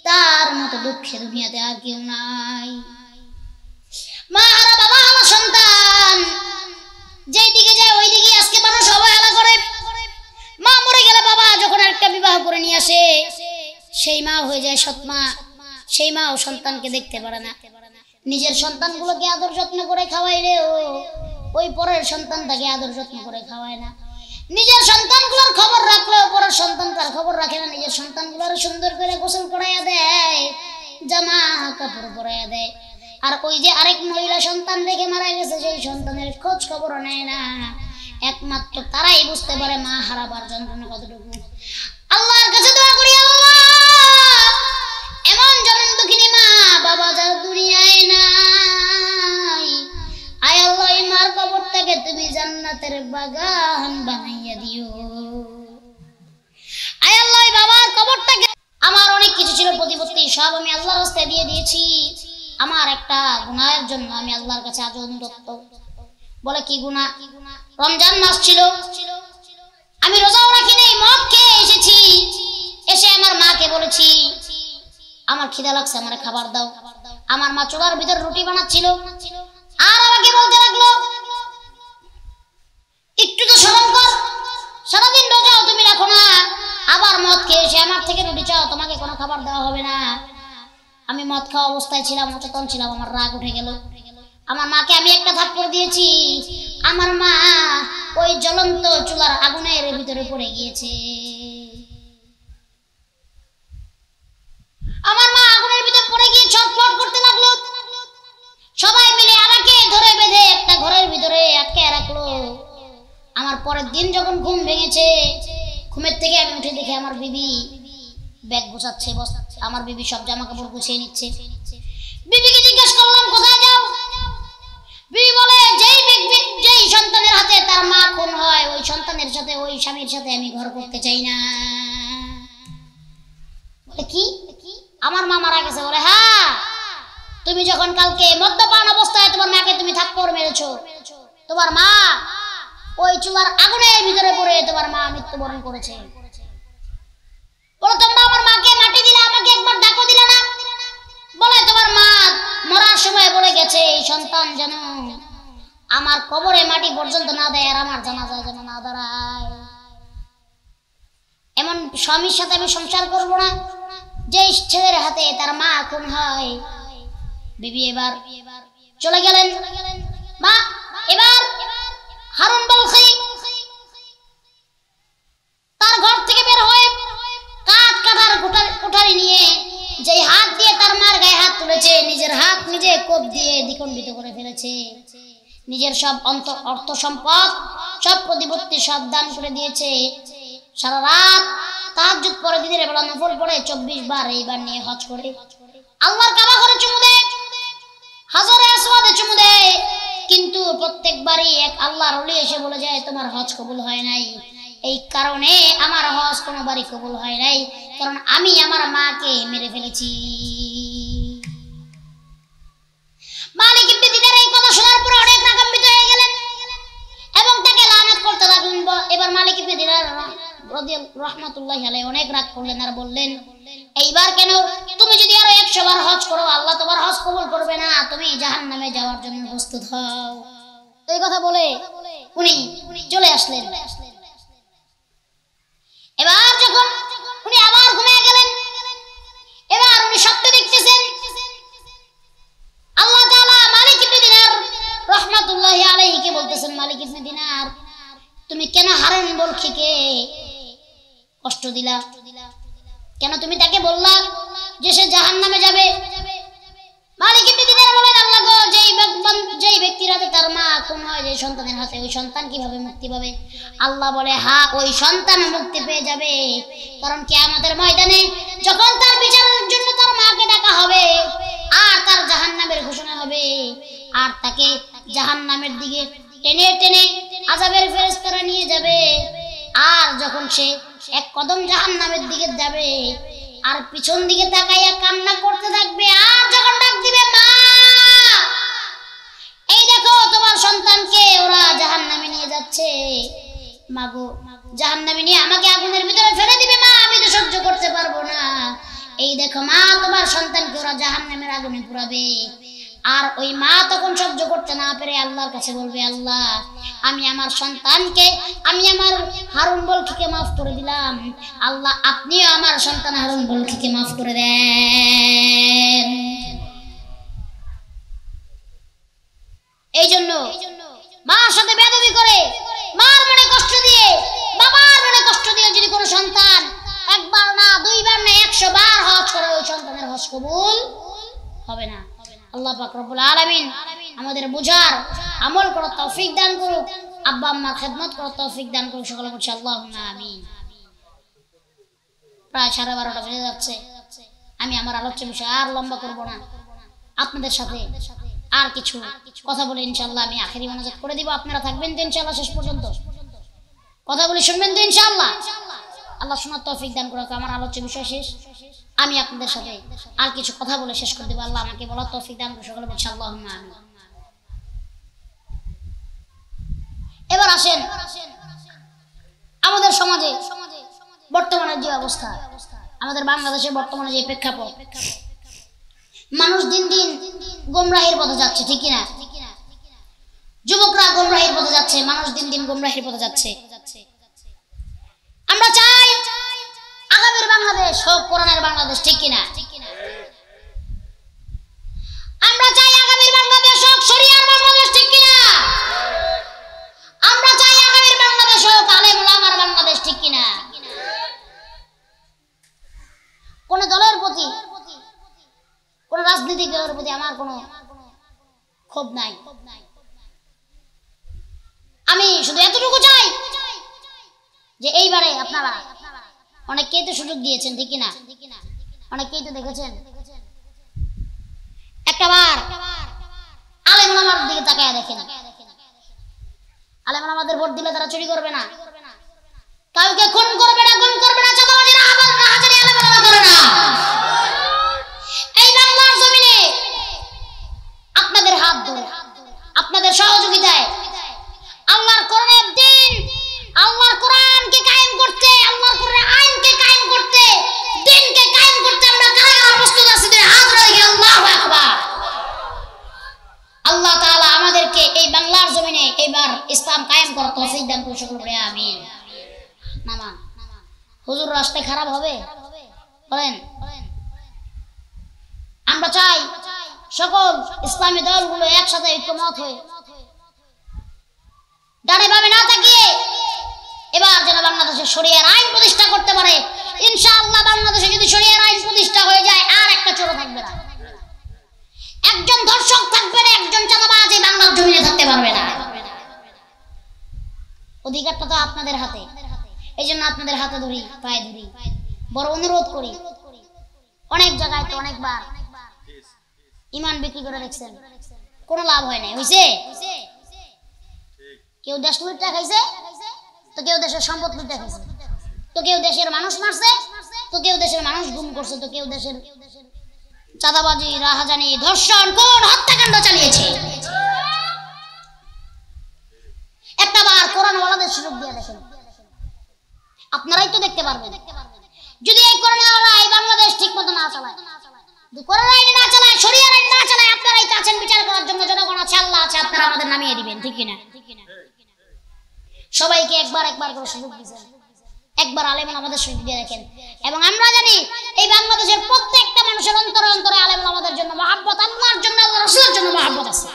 তার মতো দুঃখে দুনিয়াতে আর কেউ নাই। মা হারা বাবা হারা সন্তান, যেই দিকে যায় ওই দিকে আজকে মানুষ অবহেলা করে। মা মরে গেলে বাবা যখন একটা বিবাহ করে নিয়ে আসে, সেই মা হয়ে যায় সৎ মা। সেই মা ও সন্তানকে দেখতে পারে না। নিজের সন্তানগুলোকে আদর যত্ন করে খাওয়াইলেও ওই পরের সন্তান তাকে আদর যত্ন করে খাওয়ায় না। নিজের সন্তানগুলোর খবর রাখলেও পরের সন্তান তার খবর রাখে না। নিজের সন্তানগুলোর সুন্দর করে গোসল করাইয়া দেয়, জামা কাপড় পরাইয়া দেয়। আর ওই যে আরেক মহিলা সন্তান রেখে মারা গেছে, সেই সন্তানের খোঁজ খবরও নেয় না। একমাত্র তারাই বুঝতে পারে মা হারাবার যন্ত্রণা কতটুকু। আল্লাহর কাছে দোয়া করি, আল্লাহ এমন জনম দুঃখিনী মা বাবা যার দুনিয়ায় নাই, আয় আল্লাহ এই মার কবরটাকে তুমি জান্নাতের বাগান বানাইয়া দিও। আয় আল্লাহ বাবার কবরটাকে, আমার অনেক কিছু ছিল প্রতিপত্তি, সব আমি আল্লাহর রাস্তায় দিয়ে দিয়েছি। আমার একটা গুনাহের জন্য আমি আল্লাহর কাছে আজ অনুতপ্ত। বলে কি গুনাহ? রমজান মাস ছিল, আমি রোজাও রাখি নাই, মদ খেয়ে এসেছি। এসে আমার মাকে বলেছি আমার খিদা লাগছে, আমার খাবার দাও। আমার মা চুলার ভিতর রুটি বানাচ্ছিল, আর আমাকে বলতে লাগলো একটু তো শরম কর, সারাদিন রোজাও তুমি রাখো না, আবার মদ খেয়ে এসে আমার থেকে রুটি চাও, তোমাকে কোনো খাবার দেওয়া হবে না। আমি মদ খাওয়া অবস্থায় ছিলাম, অচেতন ছিলাম, আমার রাগ উঠে গেল। আমার মাকে আমি একটা থাপ্পড় দিয়েছি। আমার মা ওই জ্বলন্ত চুলার আগুনের ভিতরে পড়ে গিয়েছে। আমার মা আগুনের ভিতরে পড়ে গিয়ে ছটফট করতে লাগলো। সবাই মিলে আমাকে ধরে বেঁধে একটা ঘরের ভিতরে আটকে রাখলো। আমার পরের দিন যখন ঘুম ভেঙেছে, ঘুমের থেকে আমি উঠে দেখি আমার বিবি ব্যাগ গোছাচ্ছে, আমার বিবি সব জামা কাপড় গুছিয়ে নিচ্ছে। বিবিকে জিজ্ঞেস করলাম কোথায় যাও? বিবি বলে যেই সন্তানের হাতে তার মা খুন হয়, ওই সন্তানের সাথে ওই স্বামীর সাথে আমি ঘর করতে চাই না। বলে কি? আমার মা মারা গেছে? বলে হ্যাঁ, তুমি যখন কালকে মদ্যপান অবস্থায় তোমার মাকে তুমি থাপ্পড় মেরেছো, তোমার মা ওই চুলার আগুনের ভিতরে পড়ে তোমার মা মৃত্যুবরণ করেছে। বলো তোমরা আমার মাকে মাটি দিলে, আমাকে একবার ডাকো দিলে না। বলে তোমার মা মরার সময় বলে গেছে এই সন্তান যেন আমার কবরে মাটি পর্যন্ত না দেয়, আর আমার জানাজায় যেন না দাঁড়ায়। এমন স্বামীর সাথে আমি সংসার করবো না যে ছেলের হাতে তার মা খুন হয়। বিবি এবার চলে গেলেন। মা এবার হারুন বলখি তার ঘর থেকে বের হয়ে কাঠার কোঠারি নিয়ে যে হাত দিয়ে তার মার গায়ে হাত তুলেছে, নিজের হাত নিজে কোপ দিয়ে দ্বিখণ্ডিত করে ফেলেছে। নিজের সব অর্থ সম্পদ, সব প্রতিপত্তি সব দান করে দিয়েছে। সারা রাত তাহাজ্জুদ পড়ে, দিনের বেলা নফল পড়ে 24 বার এইবার নিয়ে হজ করে আল্লাহর কাবা ঘরে চুমু দেয়, হাজরে আসওয়াদে চুমু দেয়। কিন্তু প্রত্যেকবারই এক আল্লাহর ওলি এসে বলে যায় তোমার হজ কবুল হয় নাই। এই কারণে আমার হজ কোনোবারই কবুল হয় নাই, কারণ আমি আমার মাকে মেরে ফেলেছি। মালিক ইবনে দিনার এই কথা শোনার পর অনেক রাগান্বিত হয়ে গেলেন এবং তাকে লানত করতে লাগলেন। এবার মালিক ইবনে দিনার রাহমাতুল্লাহি আলাইহি অনেক রাগ করলেন আর বললেন এইবার কেন? তুমি যদি আরো 100 বার হজ করো আল্লাহ তোমার হজ কবুল করবে না, তুমি জাহান্নামে যাওয়ার জন্য প্রস্তুত হও। এই কথা বলে উনি চলে আসলেন। এবার যখন উনি আবার ঘুমিয়ে গেলেন, এবার উনি স্বপ্ন দেখতেছেন আল্লাহ তাআলা মালিক ইবনে দিনার রাহমাতুল্লাহি আলাইহি কে বলতেছেন, মালিক ইবনে দিনার তুমি কেন হারুন বলখিকে কষ্ট দিলা? কেন তুমি তাকে বললা যে সে জাহান্নামে যাবে? মালিক ইবনে দিনার বলেন আল্লাহ গো, যেই ব্যক্তির হাতে তার মা খুন হয়, যে সন্তানের হাতে, ওই সন্তান কিভাবে মুক্তি পাবে? আল্লাহ বলে হ্যাঁ, ওই সন্তান মুক্তি পেয়ে যাবে, কারণ কিয়ামতের ময়দানে যখন তার বিচারের জন্য তার মাকে ডাকা হবে আর তার জাহান্নামের ঘোষণা হবে আর তাকে জাহান্নামের দিকে টেনে টেনে আযাবের ফেরেশতারা নিয়ে যাবে। আর যখন সে এক কদম জাহান্নামের দিকে যাবে আর পিছন দিকে তাকাইয়া কান্না করতে থাকবে, আর যখন ডাক দিবে মা, এই দেখো তোমার সন্তানকে ওরা জাহান্নামে নিয়ে যাচ্ছে, মাগো জাহান্নামে নিয়ে আমাকে আগুনের ভিতরে ফেলে দিবে মা, আমি তো সহ্য করতে পারবো না। এই দেখো মা, তোমার সন্তানকে ওরা জাহান্নামের আগুনে পুরাবে। আর ওই মা তখন সহ্য করতে না পেরে আল্লাহর কাছে বলবে, আল্লাহ আমি আমার সন্তানকে, আমি আমার হারুন বলখিকে মাফ করে দিলাম, আল্লাহ আপনিও আমার সন্তান হারুন বলখিকে মাফ করে দেন। এই জন্য মার সাথে বেয়াদবি করে, মার মনে কষ্ট দিয়ে, বাবার মনে কষ্ট দিয়ে যদি কোনো সন্তান একবার না, দুইবার না, 100 বার হজ করে, ওই সন্তানের হজ কবুল হবে না। আল্লাহ পাক রব্বুল আলামিন আমাদের বুঝার, আমল করার তৌফিক দান করুক, আব্বা আম্মার খেদমত করার তৌফিক দান করুক। সকলে বলছি আল্লাহুম্মা আমিন। প্রায় 12:30 বেজে যাচ্ছে, আমি আমার আলোচ্য বিষয় আর লম্বা করব না। আপনাদের সাথে আর কিছু কথা বলে ইনশাআল্লাহ আমি আখেরি মোনাজাত করে দিব। আপনারা থাকবেন তো ইনশাআল্লাহ শেষ পর্যন্ত, কথাগুলি শুনবেন তো ইনশাআল্লাহ। আল্লাহ শোনার তৌফিক দান করুক। আমার আলোচ্য বিষয় শেষ, আমি আপনাদের সাথে আর কিছু কথা বলে শেষ করে দেব। আল্লাহ আমাকে বলার তৌফিক দান করুক। সকলে বলছি আল্লাহুম্মা আমিন। এবার আসেন আমাদের সমাজে বর্তমানে যে অবস্থা, আমাদের বাংলাদেশে বর্তমানে যে প্রেক্ষাপট, মানুষ দিন দিন গোমরাহির পথে যাচ্ছে, ঠিক কিনা? যুবকরা গোমরাহির পথে যাচ্ছে, মানুষ দিন দিন গোমরাহির পথে যাচ্ছে। আমরা চাই আগামীর বাংলাদেশ হোক কোরআনের বাংলাদেশ, ঠিক কিনা? আমরা চাই আগামীর বাংলাদেশ হোক শরিয়ার বাংলাদেশ, ঠিক কিনা? আমরা চাই আগামীর বাংলাদেশ হোক আলেম ওলামার বাংলাদেশ, ঠিক কিনা? কোন দলের প্রতি, কোন রাজনৈতিক দলের প্রতি আমার কোনো ক্ষোভ নাই। আমি শুধু এতটুকু চাই যে এইবারে আপনারা অনেককেই তো সুযোগ দিয়েছেন, ঠিক কিনা? অনেককেই তো দেখেছেন, একটাবার আলেম ওলামার দিকে তাকায় দেখেন। আলেম ওলামাদের ভোট দিলে তারা চুরি করবে না, কাউকে খুন করবে না, গুম করবে না, চাঁদাবাজি না, হাজারি আলেম ওলামা করে না। এই বাংলার জমিনে আপনাদের হাত ধরে, আপনাদের সহযোগিতায় আল্লাহর কোরআনের দিন, আল্লাহর কোরআনকে কায়েম করতে, আল্লাহর কোরআনের আইনকে কায়েম করতে, দিনকে কায়েম করতে আমরা কারা কারা প্রস্তুত আছি? হাত রেখে আল্লাহু আকবার। আল্লাহ তাআলা আমাদেরকে এই বাংলার জমিনে এবার ইসলাম কায়েম করার তৌফিক দান করুন। সকলে বলে আমিন। নামান হুজুর রাস্তায় খারাপ হবে বলেন? আমরা চাই সকল ইসলামী দলগুলো একসাথে ঐক্যমত হয়ে ডানে বামে না তাকিয়ে এবার যেন বাংলাদেশে শরিয়ার আইন প্রতিষ্ঠা করতে পারে। ইনশাআল্লাহ বাংলাদেশে যদি শরিয়ার আইন প্রতিষ্ঠা হয়ে যায়, আর একটা চোর থাকবে না, একজন ধর্ষক থাকবে না, একজন চাঁদাবাজ এই বাংলার জমিনে থাকতে পারবে না। অধিকারটা তো আপনাদের হাতে। এই জন্য আপনাদের হাতে ধরি, পায়ে ধরি, বড় অনুরোধ করি। অনেক জায়গায় তো অনেকবার ইমান বিক্রি করে দেখছেন, কোনো লাভ হয় নাই। হইছে? কেউ দেশ লুটটা খাইছে, তো কেউ দেশের সম্পদ লুটটা খাইছে, তো কেউ দেশের মানুষ মারছে, তো কেউ দেশের মানুষ গুম করছে, তো কেউ দেশের চাঁদাবাজি, রাহাজানি, ধর্ষণ, খুন, হত্যাকাণ্ড চালিয়েছে। একটা বার কোরআন ওয়ালাদের সুযোগ দিয়ে দেখেন, আপনারাই তো দেখতে পারবেন। যদি এই কোরআন ওয়ালা এই বাংলাদেশ ঠিক মতো না চালায়, কোরআন আইন না চালায়, শরিয়ার আইন না চালায়, আপনারাই তো আছেন বিচার করার জন্য। জনগণ আছে, আল্লাহ আছে, আপনারা আমাদের নামিয়ে দিবেন, ঠিক কিনা? সবাইকে একবার একবার করে সুযোগ দিয়েছেন, একবার আলেম আমাদের সুযোগ দিয়ে দেখেন। এবং আমরা জানি এই বাংলাদেশের প্রত্যেকটা মানুষের অন্তরে অন্তরে আলেম আমাদের জন্য মহব্বত, আল্লাহর জন্য, আল্লাহ রাসূলের জন্য মহব্বত আছে।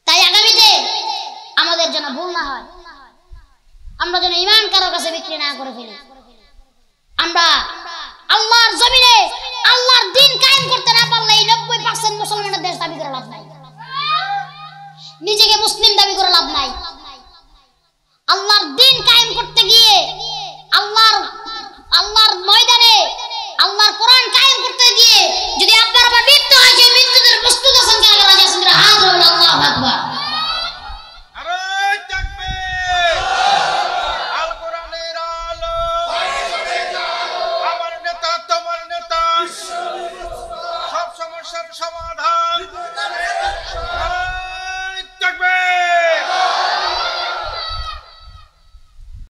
তাই আগামীতে আমাদের যেন ভুল না হয়, আমরা যেন ঈমান কারো কাছে বিক্রি না করে ফেলি। আমরা আল্লাহর জমিনে আল্লাহর দ্বীন কায়েম করতে না পারলে এই 90% মুসলমানের দেশ দাবি করে লাভ নাই, নিজেকে মুসলিম দাবি করে লাভ নাই।